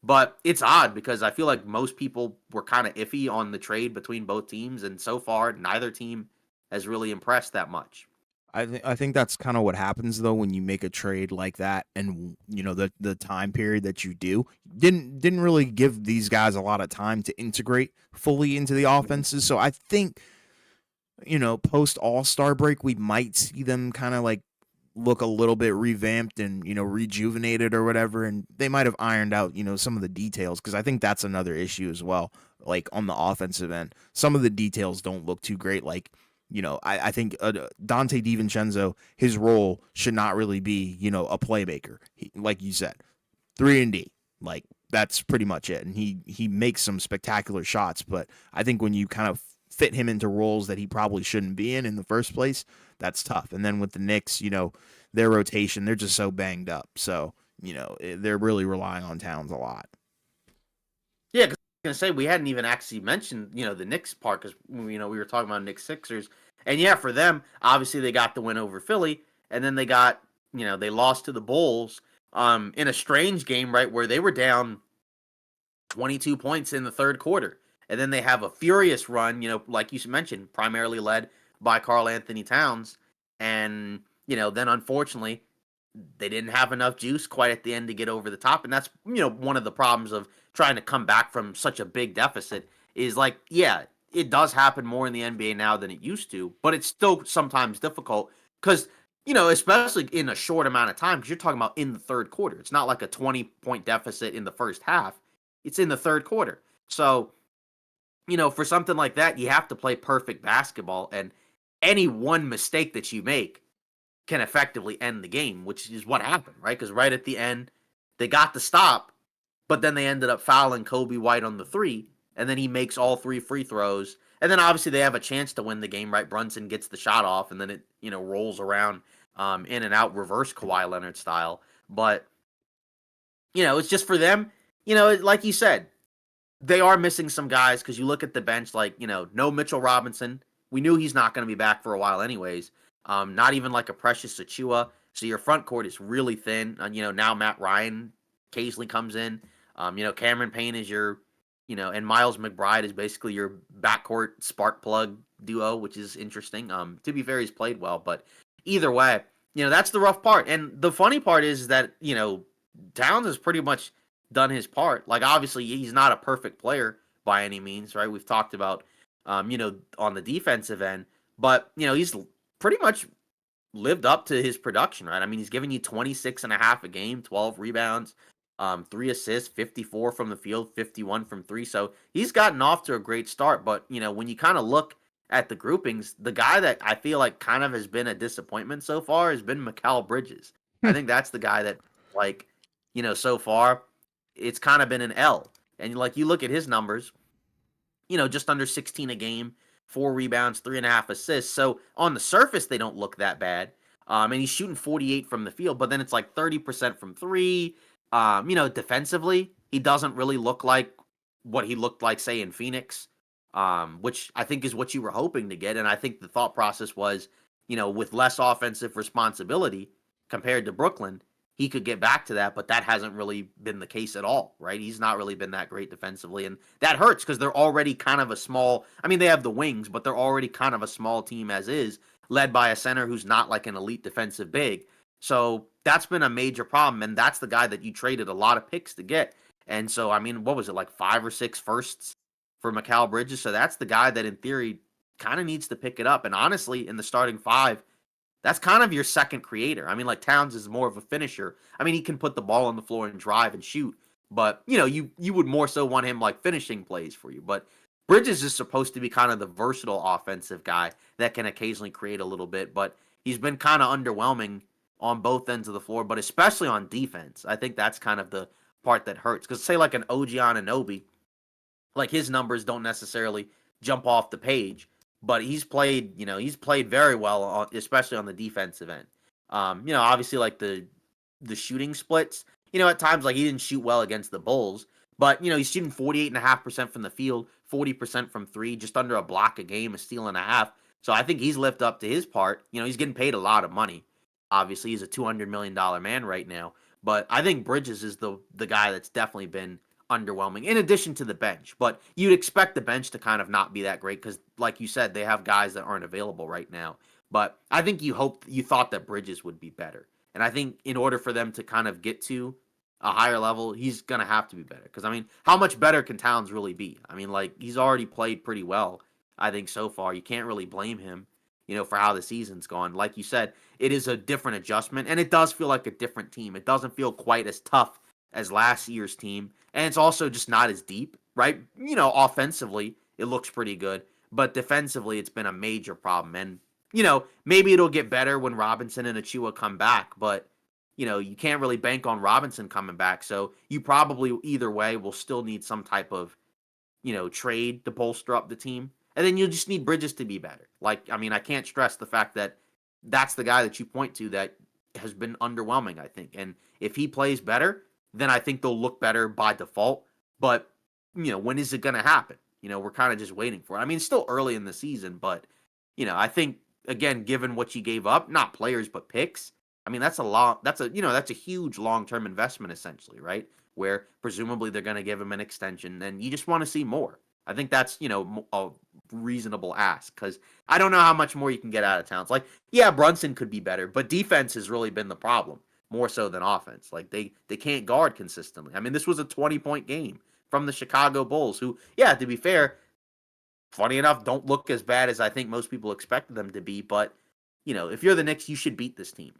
But it's odd because I feel like most people were kind of iffy on the trade between both teams, and so far neither team has really impressed that much. I think that's kind of what happens though when you make a trade like that, and the time period that you didn't really give these guys a lot of time to integrate fully into the offenses. So I think post All-Star break we might see them kind of like look a little bit revamped and rejuvenated or whatever, and they might have ironed out some of the details because I think that's another issue as well. Like on the offensive end, some of the details don't look too great. Like I think Dante DiVincenzo, his role should not really be, a playmaker. Like you said, 3-and-D. Like that's pretty much it. And he makes some spectacular shots, but I think when you kind of fit him into roles that he probably shouldn't be in the first place, that's tough. And then with the Knicks, their rotation, they're just so banged up. So, they're really relying on Towns a lot. Yeah, because I was gonna say we hadn't even actually mentioned the Knicks part because we were talking about Knicks Sixers, and yeah, for them obviously they got the win over Philly, and then they got they lost to the Bulls in a strange game right where they were down 22 points in the third quarter, and then they have a furious run like you mentioned primarily led by Karl Anthony Towns, and then unfortunately they didn't have enough juice quite at the end to get over the top, and that's one of the problems of trying to come back from such a big deficit is like yeah it does happen more in the NBA now than it used to, but it's still sometimes difficult because especially in a short amount of time because you're talking about in the third quarter. It's not like a 20-point deficit in the first half, it's in the third quarter. So for something like that you have to play perfect basketball, and any one mistake that you make can effectively end the game, which is what happened, right? Because right at the end, they got the stop, but then they ended up fouling Kobe White on the three, and then he makes all three free throws. And then obviously they have a chance to win the game, right? Brunson gets the shot off, and then it, rolls around in and out, reverse Kawhi Leonard style. But, it's just for them, like you said, they are missing some guys because you look at the bench, like, no Mitchell Robinson. We knew he's not going to be back for a while anyways. Not even like a Precious Achua. So your front court is really thin. Now Matt Ryan occasionally comes in. Cameron Payne is your, and Miles McBride is basically your backcourt spark plug duo, which is interesting. To be fair, he's played well, but either way, that's the rough part. And the funny part is that, Towns has pretty much done his part. Like, obviously, he's not a perfect player by any means, right? We've talked about, on the defensive end, but, he's pretty much lived up to his production, right? I mean, he's giving you 26 and a half a game, 12 rebounds, 3 assists, 54 from the field, 51 from three. So he's gotten off to a great start. But, when you kind of look at the groupings, the guy that I feel like kind of has been a disappointment so far has been Mikal Bridges. I think that's the guy that, like, so far it's kind of been an L. And like you look at his numbers, just under 16 a game, 4 rebounds, 3.5 assists. So on the surface, they don't look that bad. And he's shooting 48 from the field, but then it's like 30% from three. Defensively, he doesn't really look like what he looked like, say, in Phoenix, which I think is what you were hoping to get. And I think the thought process was, with less offensive responsibility compared to Brooklyn, he could get back to that, but that hasn't really been the case at all, right? He's not really been that great defensively, and that hurts because they're already kind of a small. I mean, they have the wings, but they're already kind of a small team as is, led by a center who's not like an elite defensive big. So that's been a major problem, and that's the guy that you traded a lot of picks to get. And so, I mean, what was it, like 5 or 6 firsts for Mikal Bridges? So that's the guy that, in theory, kind of needs to pick it up. And honestly, in the starting five, that's kind of your second creator. I mean, like Towns is more of a finisher. I mean, he can put the ball on the floor and drive and shoot, but you would more so want him like finishing plays for you. But Bridges is supposed to be kind of the versatile offensive guy that can occasionally create a little bit, but he's been kind of underwhelming on both ends of the floor, but especially on defense. I think that's kind of the part that hurts. Because say like an OG Anunoby, like his numbers don't necessarily jump off the page, but he's played very well, especially on the defensive end. Obviously like the shooting splits, at times like he didn't shoot well against the Bulls, but he's shooting 48.5% from the field, 40% from three, just under a block a game, a steal and a half. So I think he's lived up to his part. He's getting paid a lot of money. Obviously, he's a $200 million man right now, but I think Bridges is the guy that's definitely been underwhelming in addition to the bench. But you'd expect the bench to kind of not be that great because, like you said, they have guys that aren't available right now. But I think you thought that Bridges would be better. And I think in order for them to kind of get to a higher level, he's going to have to be better. Because, I mean, how much better can Towns really be? I mean, like, he's already played pretty well, I think, so far. You can't really blame him, for how the season's gone. Like you said, it is a different adjustment, and it does feel like a different team. It doesn't feel quite as tough as last year's team, and it's also just not as deep, right? Offensively, it looks pretty good, but defensively, it's been a major problem. And, maybe it'll get better when Robinson and Achua come back, but, you can't really bank on Robinson coming back. So you probably, either way, will still need some type of, trade to bolster up the team. And then you'll just need Bridges to be better. Like, I mean, I can't stress the fact that that's the guy that you point to that has been underwhelming, I think. And if he plays better, then I think they'll look better by default. But, when is it going to happen? We're kind of just waiting for it. I mean, it's still early in the season, but, I think, again, given what you gave up, not players, but picks, I mean, that's a huge long-term investment, essentially, right? Where presumably they're going to give him an extension, and you just want to see more. I think that's, a reasonable ask because I don't know how much more you can get out of Towns. Like, yeah, Brunson could be better, but defense has really been the problem more so than offense. Like they can't guard consistently. I mean, this was a 20-point game from the Chicago Bulls, who, yeah, to be fair, funny enough, don't look as bad as I think most people expected them to be. But if you're the Knicks, you should beat this team.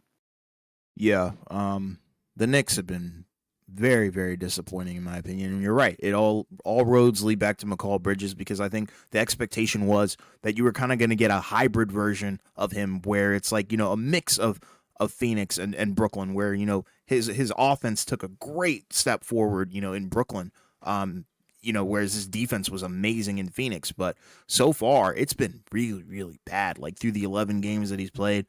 Yeah, the Knicks have been very, very disappointing in my opinion. And you're right. It all roads lead back to Mikal Bridges because I think the expectation was that you were kind of going to get a hybrid version of him where it's like, a mix of Phoenix and Brooklyn where, his offense took a great step forward, in Brooklyn. Whereas his defense was amazing in Phoenix, but so far it's been really, really bad. Like through the 11 games that he's played,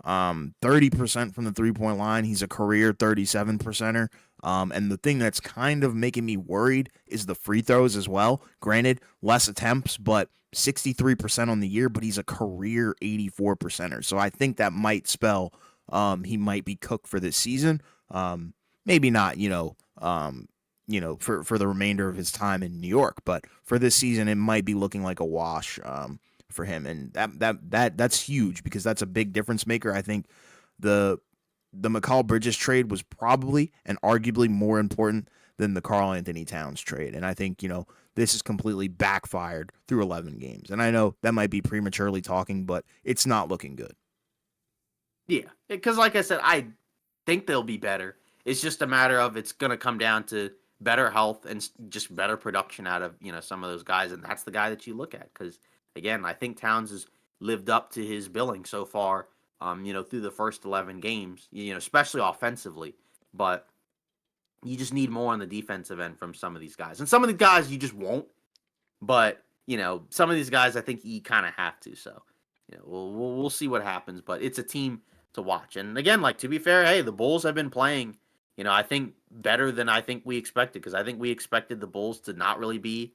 30% from the 3-point line. He's a career 37%er. And the thing that's kind of making me worried is the free throws as well. Granted, less attempts, but 63% on the year, but he's a career 84%er. So I think that might spell he might be cooked for this season. Maybe not, for the remainder of his time in New York. But for this season, it might be looking like a wash for him, and that's huge because that's a big difference maker. I think the Mikal Bridges trade was probably and arguably more important than the Karl Anthony Towns trade, and I think this is completely backfired through 11 games. And I know that might be prematurely talking, but it's not looking good. Yeah, because like I said, I think they'll be better. It's just a matter of it's going to come down to better health and just better production out of some of those guys, and that's the guy that you look at. Because again, I think Towns has lived up to his billing so far. Through the first 11 games, especially offensively, but you just need more on the defensive end from some of these guys, and some of the guys you just won't. But some of these guys, I think you kind of have to. So, we'll see what happens. But it's a team to watch. And again, like to be fair, hey, the Bulls have been playing, I think better than I think we expected because I think we expected the Bulls to not really be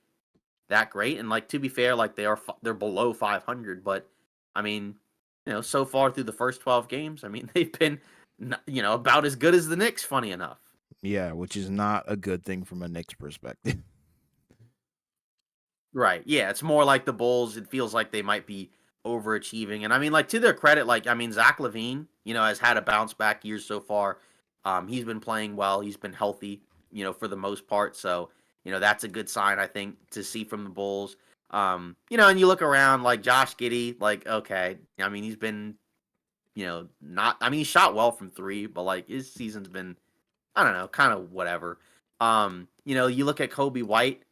that great. And like to be fair, like they're below 500, but I mean, so far through the first 12 games, I mean they've been, about as good as the Knicks. Funny enough. Yeah, which is not a good thing from a Knicks perspective. Right. Yeah, it's more like the Bulls. It feels like they might be overachieving. And I mean, like to their credit, like I mean, Zach LaVine, has had a bounce back year so far. He's been playing well. He's been healthy, for the most part. So, that's a good sign I think to see from the Bulls. And you look around like Josh Giddey, like okay, I mean, he's been, not. I mean, he shot well from three, but like his season's been, I don't know, kind of whatever. You look at Kobe White.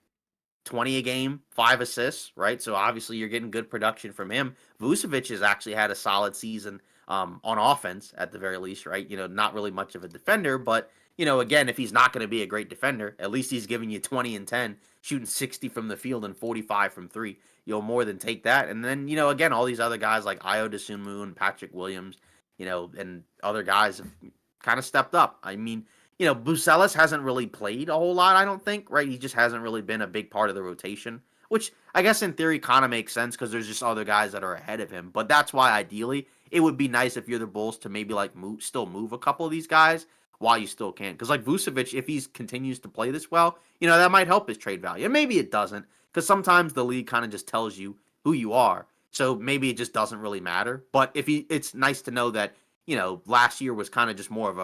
20 a game, 5 assists, right? So obviously you're getting good production from him. Vucevic has actually had a solid season on offense at the very least, right? Not really much of a defender, but again, if he's not going to be a great defender, at least he's giving you 20 and 10, shooting 60 from the field and 45 from 3. You'll more than take that. And then, again, all these other guys like Io DeSunmu and Patrick Williams, and other guys have kind of stepped up. I mean, Bucelis hasn't really played a whole lot, I don't think, right? He just hasn't really been a big part of the rotation, which I guess in theory kind of makes sense because there's just other guys that are ahead of him. But that's why ideally it would be nice if you're the Bulls to maybe like still move a couple of these guys while you still can. Because like Vucevic, if he continues to play this well, that might help his trade value. And maybe it doesn't because sometimes the league kind of just tells you who you are. So maybe it just doesn't really matter. But it's nice to know that, last year was kind of just more of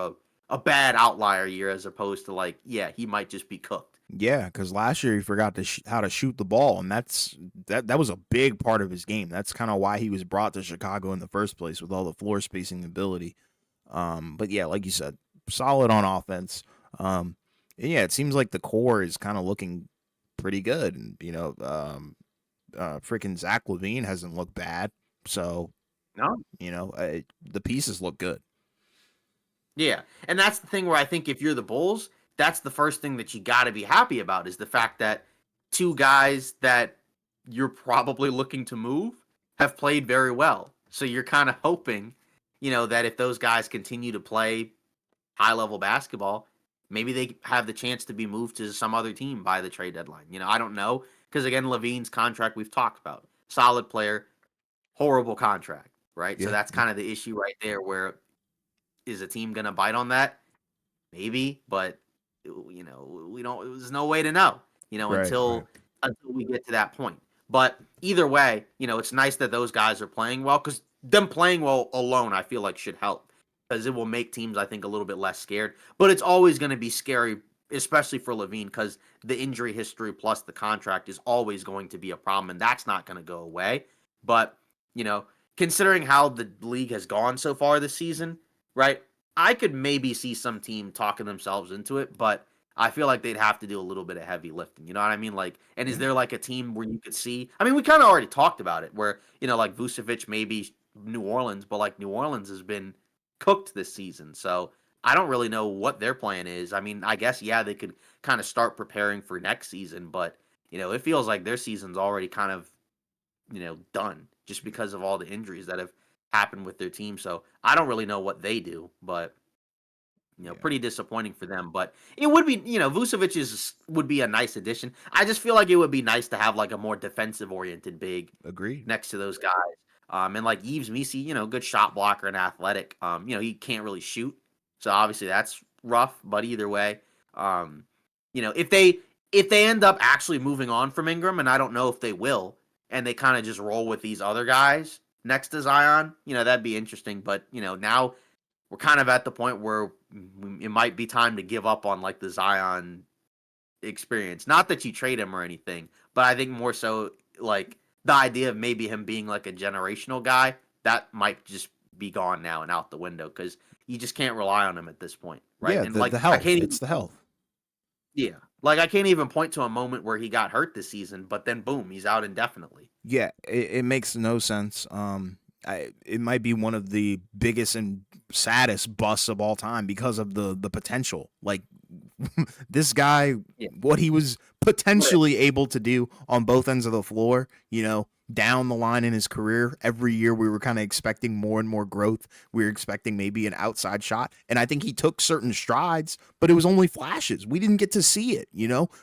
a bad outlier year as opposed to like, yeah, he might just be cooked. Yeah, because last year he forgot how to shoot the ball, and that was a big part of his game. That's kind of why he was brought to Chicago in the first place with all the floor spacing ability. But yeah, like you said, solid on offense. And yeah, it seems like the core is kind of looking pretty good, and freaking Zach LaVine hasn't looked bad, so No, the pieces look good. yeah, and that's the thing where I think if you're the Bulls, that's the first thing that you got to be happy about is the fact that two guys that you're probably looking to move have played very well. So you're kind of hoping, that if those guys continue to play high level basketball, maybe they have the chance to be moved to some other team by the trade deadline. I don't know because again, LaVine's contract we've talked about, solid player, horrible contract, right? So Yeah, that's kind of the issue right there where is a team going to bite on that? Maybe, but we don't. There's no way to know. right, right. Until we get to that point. But either way, it's nice that those guys are playing well because them playing well alone, I feel like should help because it will make teams, I think, a little bit less scared. But it's always going to be scary, especially for LaVine, because the injury history plus the contract is always going to be a problem, and that's not going to go away. But you know, considering how the league has gone so far this season, right? I could maybe see some team talking themselves into it, but I feel like they'd have to do a little bit of heavy lifting. You know what I mean? Like, and is Yeah, there like a team where you could see? I mean, we kind of already talked about it, where like Vucevic maybe New Orleans, but like New Orleans has been cooked this season, so I don't really know what their plan is. I mean, I guess yeah, they could kind of start preparing for next season, but it feels like their season's already kind of done just because of all the injuries that have happened with their team. So I don't really know what they do, but yeah. pretty disappointing for them. But it would be, Vucevic would be a nice addition. I just feel like it would be nice to have like a more defensive oriented big Agreed. next to those guys. And like Yves Missi, good shot blocker and athletic. He can't really shoot, so obviously that's rough. But either way, um, if they end up actually moving on from Ingram, and I don't know if they will, and they kind of just roll with these other guys next to Zion, that'd be interesting. But now we're kind of at the point where it might be time to give up on like the Zion experience. Not that you trade him or anything, but I think more so like the idea of maybe him being like a generational guy that might just be gone now and out the window because you just can't rely on him at this point, right? Yeah, And the like I health. can't It's even, the health. yeah, like I can't even point to a moment where he got hurt this season, but then boom, he's out indefinitely. Yeah, it makes no sense. It might be one of the biggest and saddest busts of all time because of the potential. Like this guy, Yeah, what he was potentially able to do on both ends of the floor, down the line in his career. Every year we were kind of expecting more and more growth. We were expecting maybe an outside shot. And I think he took certain strides, but it was only flashes. We didn't get to see it.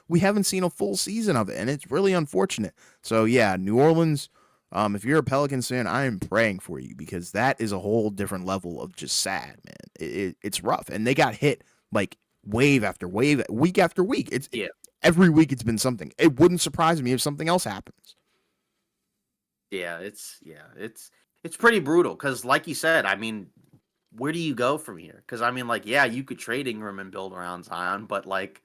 We haven't seen a full season of it, and it's really unfortunate. So yeah, New Orleans, if you're a Pelicans fan, I am praying for you because that is a whole different level of just sad, man. It's rough. And they got hit like wave after wave, week after week. yeah, Every week it's been something. It wouldn't surprise me if something else happens. it's pretty brutal because, like you said, I mean, where do you go from here? Because I mean, like, yeah, you could trade Ingram and build around Zion, but like,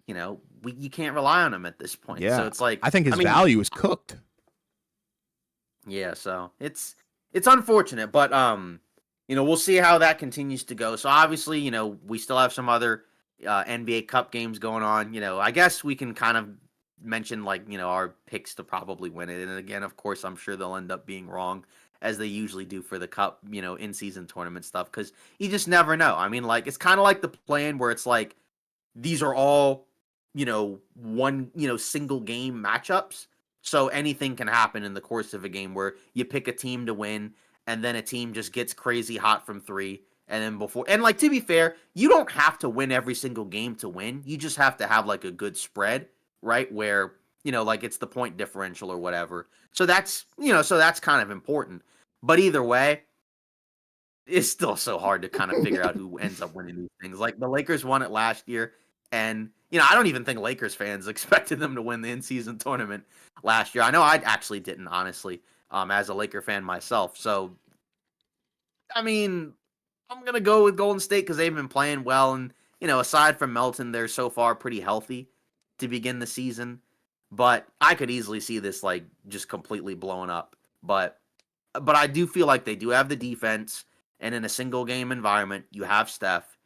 you can't rely on him at this point. So Yeah, it's like, I think I his mean, value is cooked. yeah, so it's unfortunate, but we'll see how that continues to go. So obviously, we still have some other NBA Cup games going on. I guess we can kind of mention like, our picks to probably win it. And again, of course, I'm sure they'll end up being wrong as they usually do for the cup, in season tournament stuff cuz you just never know. I mean, like it's kind of like the plan where it's like these are all, one, single game matchups. So anything can happen in the course of a game where you pick a team to win and then a team just gets crazy hot from three. And then and like, to be fair, you don't have to win every single game to win. You just have to have like a good spread, right? Where, like it's the point differential or whatever. So that's kind of important. But either way, it's still so hard to kind of figure out who ends up winning these things. Like the Lakers won it last year, and I don't even think Lakers fans expected them to win the in-season tournament last year. I know I actually didn't, honestly, as a Laker fan myself. So I mean, I'm gonna go with Golden State because they've been playing well, and aside from Melton, they're so far pretty healthy to begin the season. But I could easily see this like just completely blowing up. But I do feel like they do have the defense, and in a single game environment, you have Steph,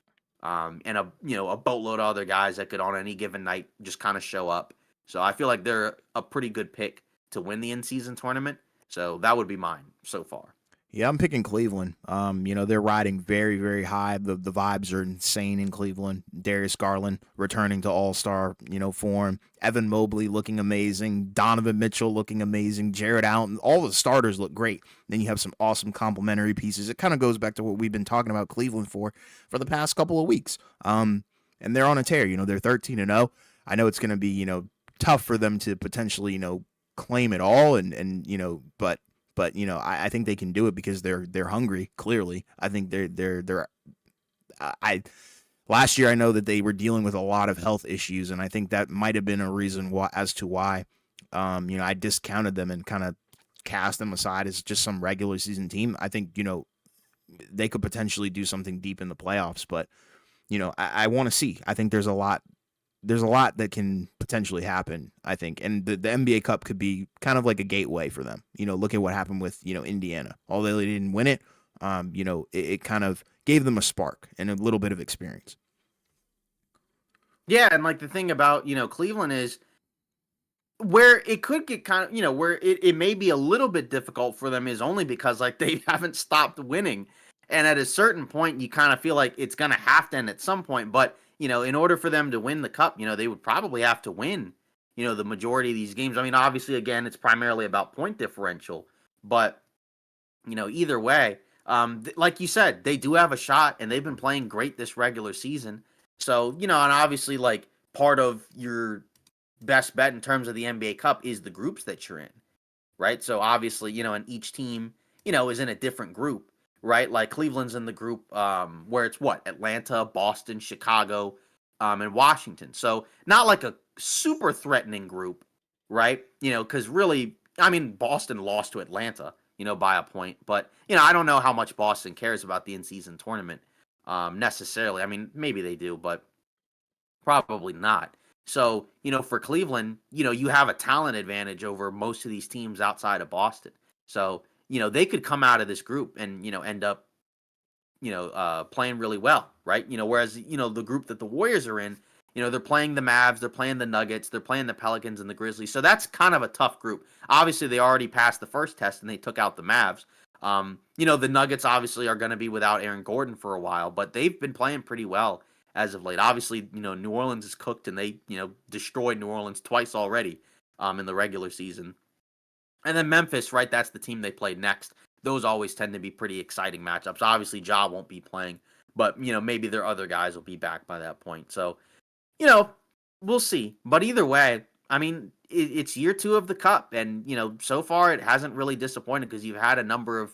and a boatload of other guys that could on any given night just kind of show up. So I feel like they're a pretty good pick to win the in season tournament. So that would be mine so far. Yeah, I'm picking Cleveland. They're riding very, very high. The vibes are insane in Cleveland. Darius Garland returning to All-Star, form. Evan Mobley looking amazing. Donovan Mitchell looking amazing. Jared Allen. All the starters look great. Then you have some awesome complementary pieces. It kind of goes back to what we've been talking about Cleveland for the past couple of weeks. And they're on a tear. They're 13-0. I know it's going to be, tough for them to potentially, claim it all but I think they can do it because they're hungry. Clearly, I think they're. I last year I know that they were dealing with a lot of health issues, and I think that might have been a reason why. I discounted them and kind of cast them aside as just some regular season team. I think they could potentially do something deep in the playoffs, but I want to see. I think there's a lot that can potentially happen, I think. And the NBA Cup could be kind of like a gateway for them. Look at what happened with, Indiana. Although they didn't win it, it kind of gave them a spark and a little bit of experience. Yeah, and like the thing about, Cleveland is where it could get kind of, where it may be a little bit difficult for them is only because like they haven't stopped winning. And at a certain point, you kind of feel like it's going to have to end at some point. But, in order for them to win the cup, they would probably have to win, the majority of these games. I mean, obviously, again, it's primarily about point differential. But, either way, like you said, they do have a shot and they've been playing great this regular season. So, and obviously, like part of your best bet in terms of the NBA Cup is the groups that you're in, right? So obviously, and each team, is in a different group, right? Like Cleveland's in the group where it's what? Atlanta, Boston, Chicago, and Washington. So not like a super threatening group, right? Because really, I mean, Boston lost to Atlanta, by a point. But I don't know how much Boston cares about the in-season tournament necessarily. I mean, maybe they do, but probably not. So, for Cleveland, you have a talent advantage over most of these teams outside of Boston. So, they could come out of this group and, end up, playing really well, right? Whereas, the group that the Warriors are in, they're playing the Mavs, they're playing the Nuggets, they're playing the Pelicans and the Grizzlies. So that's kind of a tough group. Obviously, they already passed the first test and they took out the Mavs. The Nuggets obviously are going to be without Aaron Gordon for a while, but they've been playing pretty well as of late. Obviously, New Orleans is cooked and they, destroyed New Orleans twice already in the regular season. And then Memphis, right? That's the team they played next. Those always tend to be pretty exciting matchups. Obviously, Ja won't be playing, but maybe their other guys will be back by that point. So, we'll see. But either way, I mean, it's year 2 of the Cup, and so far it hasn't really disappointed because you've had a number of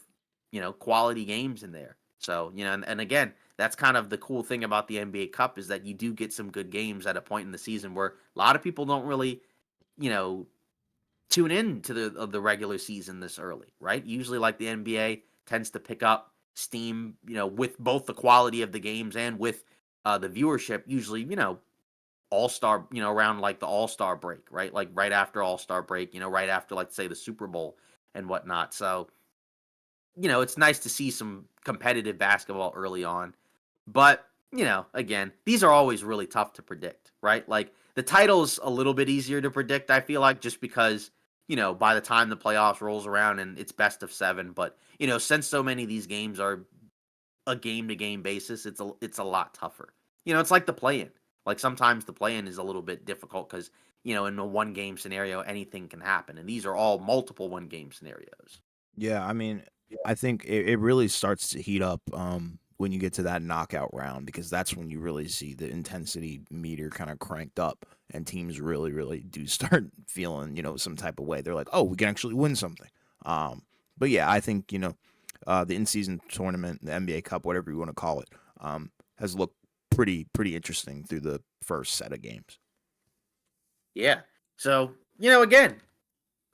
quality games in there. So and again, that's kind of the cool thing about the NBA Cup is that you do get some good games at a point in the season where a lot of people don't really you know tune in to the regular season this early, right? Usually, like the NBA tends to pick up steam, with both the quality of the games and with the viewership. Usually, All Star, around like the All Star break, right? Like right after All Star break, right after like say the Super Bowl and whatnot. So, it's nice to see some competitive basketball early on. But, again, these are always really tough to predict, right? Like the title's a little bit easier to predict, I feel like, just because, by the time the playoffs rolls around and it's best of 7, but, since so many of these games are a game to game basis, it's a lot tougher. It's like the play in. Like sometimes the play in is a little bit difficult because, in a one game scenario, anything can happen. And these are all multiple one game scenarios. Yeah, I mean, I think it really starts to heat up when you get to that knockout round because that's when you really see the intensity meter kind of cranked up and teams really, really do start feeling, some type of way. They're like, oh, we can actually win something. But yeah, I think, the in-season tournament, the NBA Cup, whatever you want to call it, has looked pretty interesting through the first set of games. Yeah. So, again,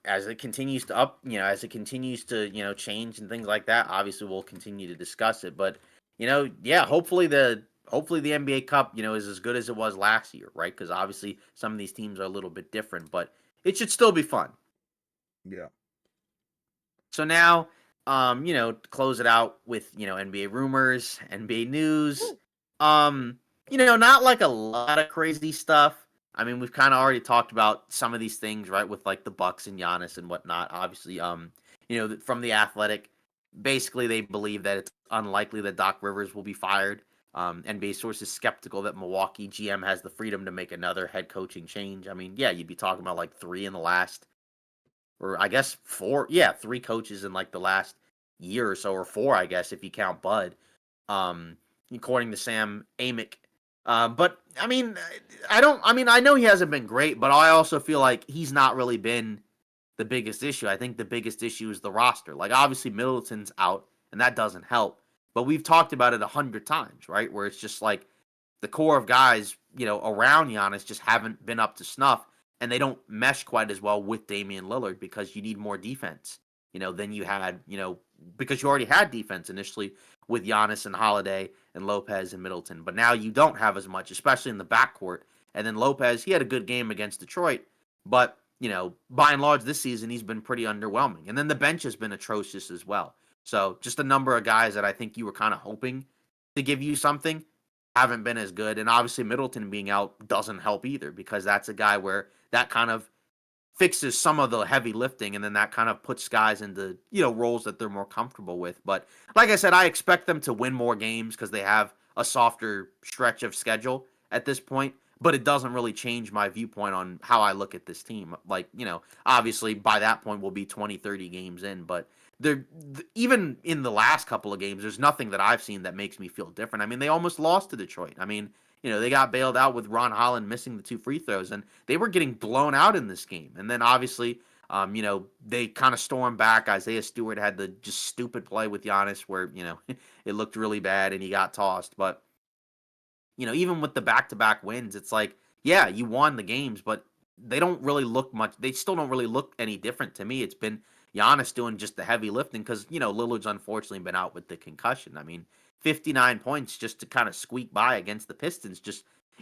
as it continues to as it continues to, change and things like that, obviously we'll continue to discuss it. But, yeah, hopefully the NBA Cup, is as good as it was last year, right? Because obviously some of these teams are a little bit different, but it should still be fun. Yeah. So now, to close it out with, NBA rumors, NBA news. Not like a lot of crazy stuff. I mean, we've kind of already talked about some of these things, right? With like the Bucks and Giannis and whatnot. Obviously, from the Athletic, basically they believe that it's unlikely that Doc Rivers will be fired. NBA sources skeptical that Milwaukee GM has the freedom to make another head coaching change. I mean, yeah, you'd be talking about like 3 in the last, or I guess 4. Yeah, 3 coaches in like the last year or so, or 4, I guess, if you count Bud. According to Sam Amick. But I mean, I know he hasn't been great, but I also feel like he's not really been the biggest issue. I think the biggest issue is the roster. Like obviously Middleton's out, and that doesn't help. But we've talked about it 100 times, right? Where it's just like the core of guys, around Giannis just haven't been up to snuff, and they don't mesh quite as well with Damian Lillard because you need more defense, than you had, because you already had defense initially with Giannis and Holiday and Lopez and Middleton, but now you don't have as much, especially in the backcourt. And then Lopez, he had a good game against Detroit, but by and large this season he's been pretty underwhelming. And then the bench has been atrocious as well. So just a number of guys that I think you were kind of hoping to give you something haven't been as good. And obviously Middleton being out doesn't help either because that's a guy where that kind of fixes some of the heavy lifting and then that kind of puts guys into, roles that they're more comfortable with. But like I said, I expect them to win more games because they have a softer stretch of schedule at this point. But it doesn't really change my viewpoint on how I look at this team. Like, obviously by that point we'll be 20, 30 games in, but even in the last couple of games, there's nothing that I've seen that makes me feel different. I mean, they almost lost to Detroit. I mean, they got bailed out with Ron Holland missing the 2 free throws, and they were getting blown out in this game. And then obviously, they kind of stormed back. Isaiah Stewart had the just stupid play with Giannis where, it looked really bad and he got tossed. But even with the back-to-back wins, it's like, yeah, you won the games, but they don't really look much. They still don't really look any different to me. It's been Giannis doing just the heavy lifting because, Lillard's unfortunately been out with the concussion. I mean, 59 points just to kind of squeak by against the Pistons.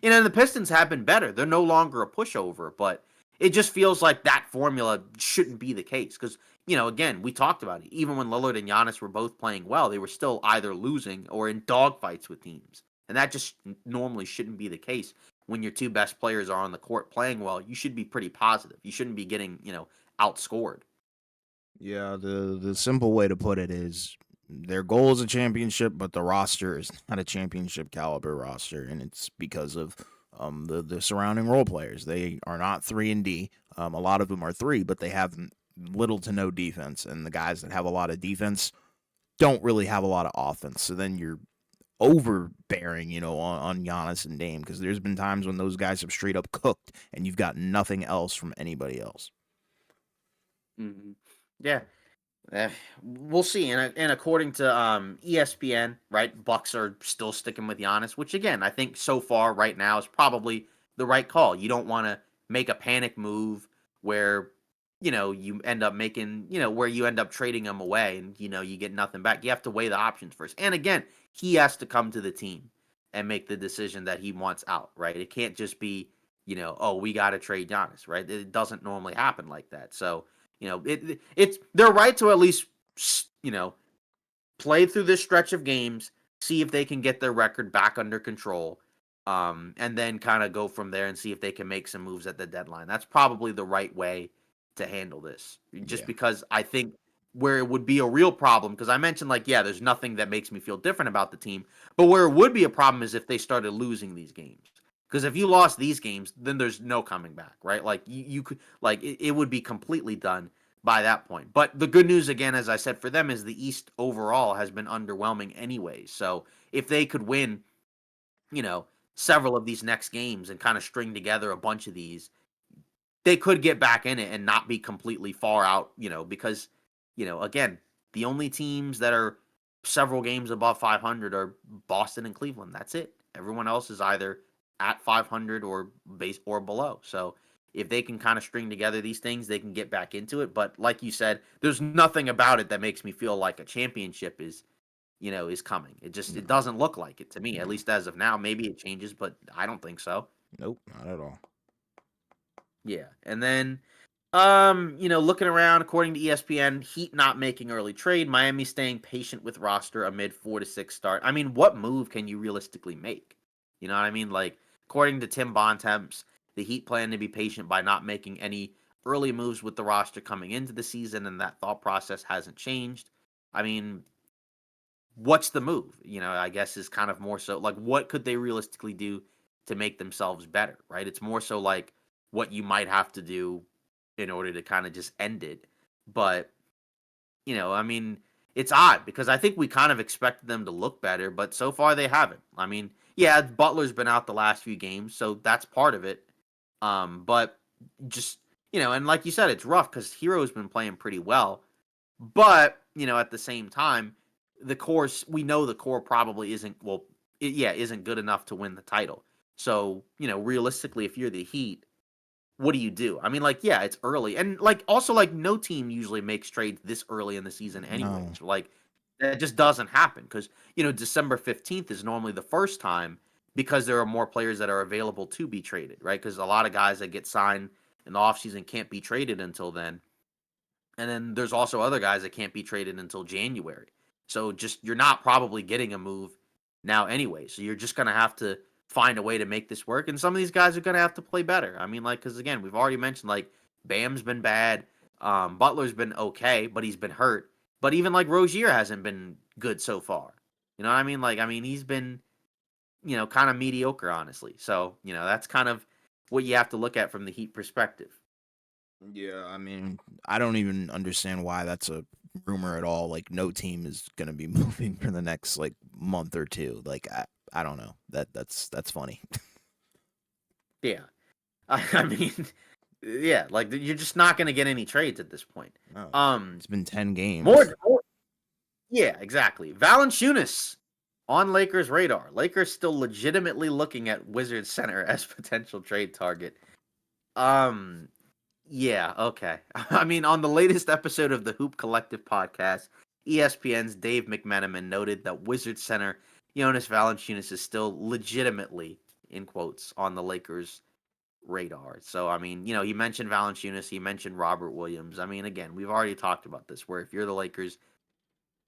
The Pistons have been better. They're no longer a pushover, but it just feels like that formula shouldn't be the case because, again, we talked about it. Even when Lillard and Giannis were both playing well, they were still either losing or in dogfights with teams. And that just normally shouldn't be the case when your two best players are on the court playing well. You should be pretty positive. You shouldn't be getting, outscored. Yeah, the simple way to put it is their goal is a championship, but the roster is not a championship caliber roster, and it's because of the surrounding role players. They are not 3 and D. A lot of them are 3, but they have little to no defense, and the guys that have a lot of defense don't really have a lot of offense. So then you're overbearing, on Giannis and Dame, because there's been times when those guys have straight up cooked, and you've got nothing else from anybody else. Mm-hmm. Yeah. We'll see. And according to ESPN, right, Bucks are still sticking with Giannis, which again, I think so far right now is probably the right call. You don't want to make a panic move where, you end up making, where you end up trading him away and, you get nothing back. You have to weigh the options first. And again, he has to come to the team and make the decision that he wants out, right? It can't just be, oh, we got to trade Giannis, right? It doesn't normally happen like that. So, it's they're right to at least play through this stretch of games, see if they can get their record back under control, and then kind of go from there and see if they can make some moves at the deadline. That's probably the right way to handle this. Just because I think where it would be a real problem, because I mentioned there's nothing that makes me feel different about the team, but where it would be a problem is if they started losing these games. Because if you lost these games, then there's no coming back, right? Like you could, it would be completely done by that point. But the good news, again, as I said, for them is the East overall has been underwhelming anyways. So if they could win, several of these next games and kind of string together a bunch of these, they could get back in it and not be completely far out, because, again, the only teams that are several games above 500 are Boston and Cleveland. That's it. Everyone else is either at 500 or base or below. So if they can kind of string together these things, they can get back into it. But like you said, there's nothing about it that makes me feel like a championship is coming. It doesn't look like it to me, at least as of now. Maybe it changes, but I don't think so. Nope, not at all. Yeah. And then looking around, according to ESPN, Heat not making early trade, Miami staying patient with roster amid 4-6 start. I mean, what move can you realistically make? You know what I mean? Like, according to Tim Bontemps, the Heat plan to be patient by not making any early moves with the roster coming into the season, and that thought process hasn't changed. I mean, what's the move? I guess is kind of more so like what could they realistically do to make themselves better, right? It's more so like what you might have to do in order to kind of just end it. But, I mean, it's odd because I think we kind of expected them to look better, but so far they haven't. I mean, yeah, Butler's been out the last few games, so that's part of it. But just, and like you said, it's rough because Hero's been playing pretty well. But, at the same time, we know the core probably isn't good enough to win the title. So, realistically, if you're the Heat, what do you do? I mean, it's early. And also no team usually makes trades this early in the season anyways. No. Like that just doesn't happen because, December 15th is normally the first time because there are more players that are available to be traded, right? Because a lot of guys that get signed in the offseason can't be traded until then. And then there's also other guys that can't be traded until January. So just you're not probably getting a move now anyway. So you're just going to have to find a way to make this work. And some of these guys are going to have to play better. I mean, because again, we've already mentioned Bam's been bad. Butler's been okay, but he's been hurt. But even Rozier hasn't been good so far. You know what I mean? He's been, kind of mediocre, honestly. So, that's kind of what you have to look at from the Heat perspective. Yeah, I mean, I don't even understand why that's a rumor at all. No team is gonna be moving for the next month or two. I don't know. That's funny. Yeah, I mean, yeah, you're just not gonna get any trades at this point. No, it's been 10 games. More, yeah, exactly. Valanciunas On Lakers' radar, Lakers still legitimately looking at Wizards center as potential trade target. Um, yeah, okay. I mean, on the latest episode of the Hoop Collective podcast, ESPN's Dave McMenamin noted that Wizards center Jonas Valanciunas is still legitimately, in quotes, on the Lakers' radar. So, I mean, he mentioned Valanciunas, he mentioned Robert Williams. I mean, again, we've already talked about this, where if you're the Lakers,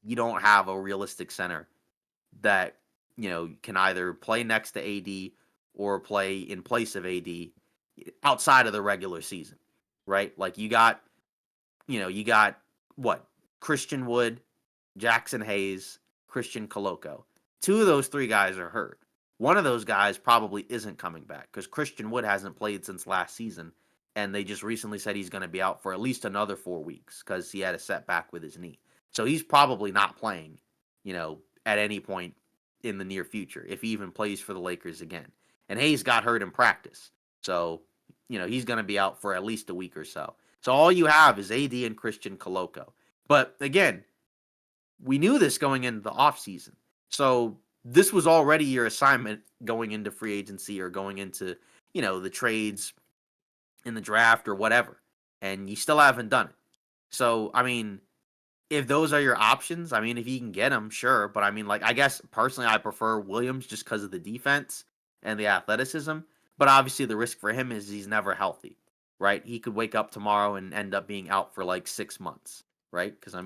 you don't have a realistic center that, can either play next to AD or play in place of AD outside of the regular season, right? Like you got what? Christian Wood, Jackson Hayes, Christian Coloco. Two of those three guys are hurt. One of those guys probably isn't coming back because Christian Wood hasn't played since last season, and they just recently said he's going to be out for at least another 4 weeks because he had a setback with his knee. So he's probably not playing, at any point in the near future if he even plays for the Lakers again. And Hayes got hurt in practice, so he's going to be out for at least a week or so. So all you have is AD and Christian Coloco. But again, we knew this going into the offseason. So this was already your assignment going into free agency or going into, the trades in the draft or whatever. And you still haven't done it. So, I mean, if those are your options, I mean, if you can get them, sure. But I mean, like, I guess personally, I prefer Williams just because of the defense and the athleticism. But obviously, the risk for him is he's never healthy, right? He could wake up tomorrow and end up being out for like 6 months, right? Because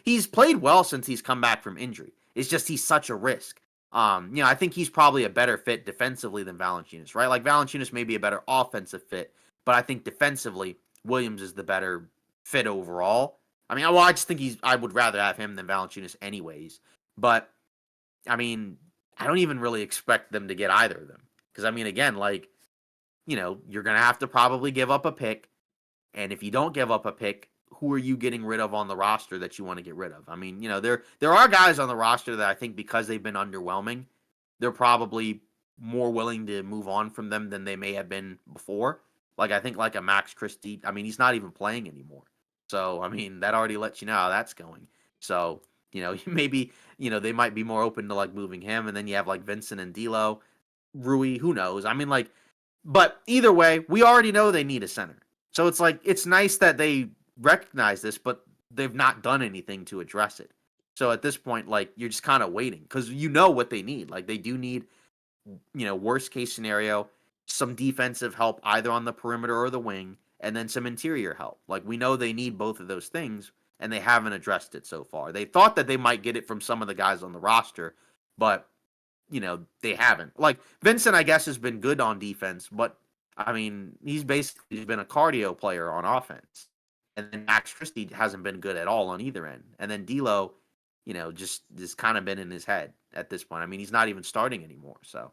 he's played well since he's come back from injury. It's just he's such a risk. I think he's probably a better fit defensively than Valanciunas, right? Like Valanciunas may be a better offensive fit, but I think defensively, Williams is the better fit overall. I mean, well, I just think I would rather have him than Valanciunas anyways. But, I mean, I don't even really expect them to get either of them. Because, I mean, again, like, you're going to have to probably give up a pick. And if you don't give up a pick, who are you getting rid of on the roster that you want to get rid of? I mean, there are guys on the roster that I think because they've been underwhelming, they're probably more willing to move on from them than they may have been before. Like, I think like a Max Christie, I mean, he's not even playing anymore. So, I mean, that already lets you know how that's going. So, maybe, they might be more open to like moving him. And then you have like Vincent and D'Lo, Rui, who knows? I mean, like, but either way, we already know they need a center. So it's like, it's nice that they recognize this, but they've not done anything to address it. So at this point, like, you're just kind of waiting because you know what they need. Like, they do need, worst case scenario, some defensive help either on the perimeter or the wing, and then some interior help. Like, we know they need both of those things, and they haven't addressed it so far. They thought that they might get it from some of the guys on the roster, but, they haven't. Like, Vincent, I guess, has been good on defense, but, I mean, he's basically been a cardio player on offense. And then Max Christie hasn't been good at all on either end. And then D'Lo, just has kind of been in his head at this point. I mean, he's not even starting anymore, so.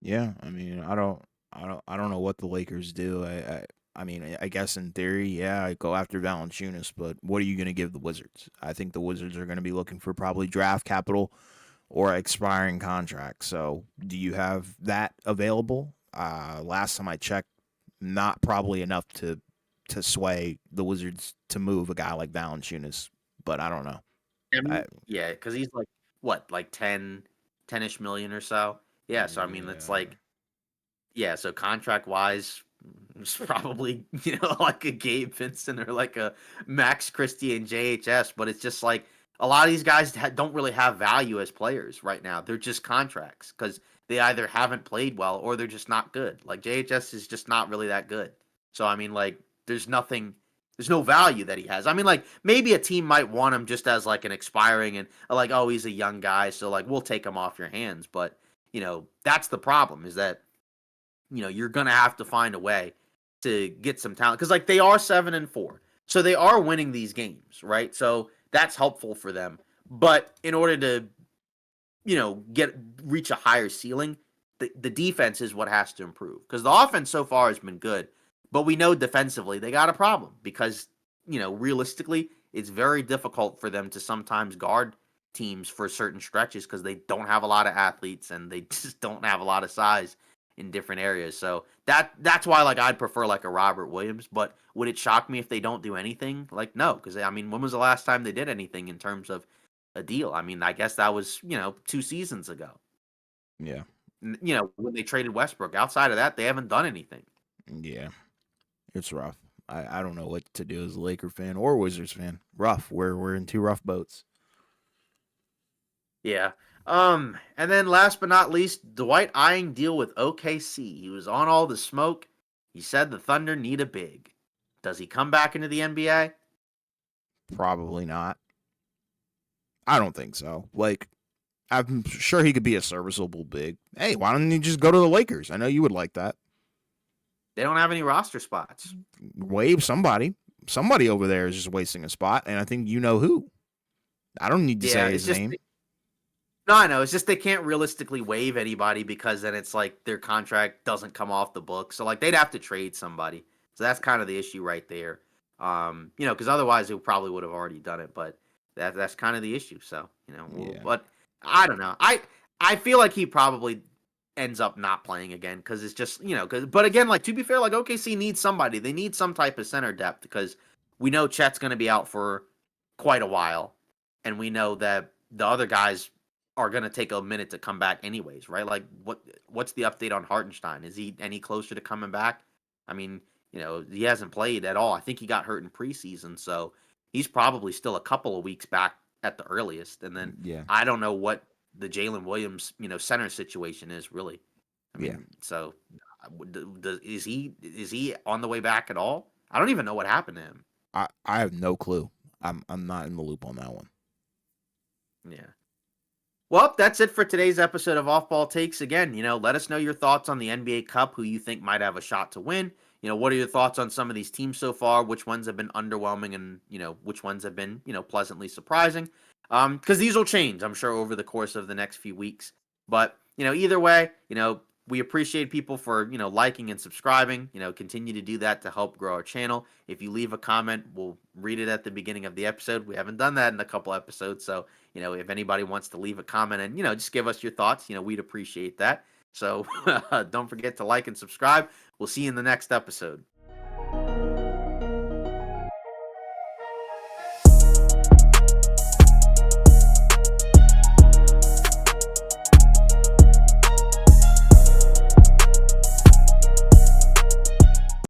Yeah, I mean, I don't know what the Lakers do. I mean, I guess in theory, yeah, I go after Valanciunas, but what are you going to give the Wizards? I think the Wizards are going to be looking for probably draft capital or expiring contracts. So, do you have that available? Last time I checked, not probably enough to sway the Wizards to move a guy like Valanciunas, but I don't know. I I, mean, yeah, because he's like what, like 10-ish million or so. Yeah, so I mean, it's yeah. like, yeah, so contract wise, it's probably like a Gabe Vincent or like a Max Christie and JHS, but it's just like a lot of these guys don't really have value as players right now. They're just contracts because they either haven't played well or they're just not good. Like JHS is just not really that good. So I mean, like, there's nothing, there's no value that he has. I mean, like, maybe a team might want him just as like an expiring and like, oh, he's a young guy, so like we'll take him off your hands. But that's the problem, is that you're gonna have to find a way to get some talent because like they are 7-4, so they are winning these games, right? So that's helpful for them. But in order to get reach a higher ceiling, the defense is what has to improve because the offense so far has been good, but we know defensively they got a problem because realistically it's very difficult for them to sometimes guard teams for certain stretches because they don't have a lot of athletes and they just don't have a lot of size in different areas. So that's why like I'd prefer like a Robert Williams. But would it shock me if they don't do anything? Like, no, because I mean, when was the last time they did anything in terms of a deal. I mean, I guess that was, 2 seasons ago. Yeah. When they traded Westbrook. Outside of that, they haven't done anything. Yeah. It's rough. I don't know what to do as a Laker fan or Wizards fan. Rough. We're in two rough boats. Yeah. And then last but not least, Dwight eyeing deal with OKC. He was on all the smoke. He said the Thunder need a big. Does he come back into the NBA? Probably not. I don't think so. Like, I'm sure he could be a serviceable big. Hey, why don't you just go to the Lakers? I know you would like that. They don't have any roster spots. Waive somebody. Somebody over there is just wasting a spot, and I think you know who. I don't need to Yeah, say it's his just name. no, I know. It's just they can't realistically waive anybody because then it's like their contract doesn't come off the book. So like they'd have to trade somebody. So that's kind of the issue right there. Because otherwise they probably would have already done it. But that's kind of the issue. So Yeah. but I don't know. I feel like he probably ends up not playing again because it's just but again, like to be fair, like OKC needs somebody. They need some type of center depth because we know Chet's going to be out for quite a while, and we know that the other guys are going to take a minute to come back anyways, right? Like what's the update on Hartenstein? Is he any closer to coming back? I mean, he hasn't played at all. I think he got hurt in preseason, so he's probably still a couple of weeks back at the earliest. And then Yeah. I don't know what the Jalen Williams, center situation is really. I mean, Yeah. so is he on the way back at all? I don't even know what happened to him. I have no clue. I'm not in the loop on that one. Yeah. Well, that's it for today's episode of Off Ball Takes. Again, let us know your thoughts on the NBA Cup, who you think might have a shot to win. What are your thoughts on some of these teams so far? Which ones have been underwhelming and, which ones have been, pleasantly surprising? Because these will change, I'm sure, over the course of the next few weeks. But, either way, we appreciate people for, liking and subscribing. Continue to do that to help grow our channel. If you leave a comment, we'll read it at the beginning of the episode. We haven't done that in a couple episodes, so if anybody wants to leave a comment and, just give us your thoughts, we'd appreciate that. So don't forget to like and subscribe. We'll see you in the next episode.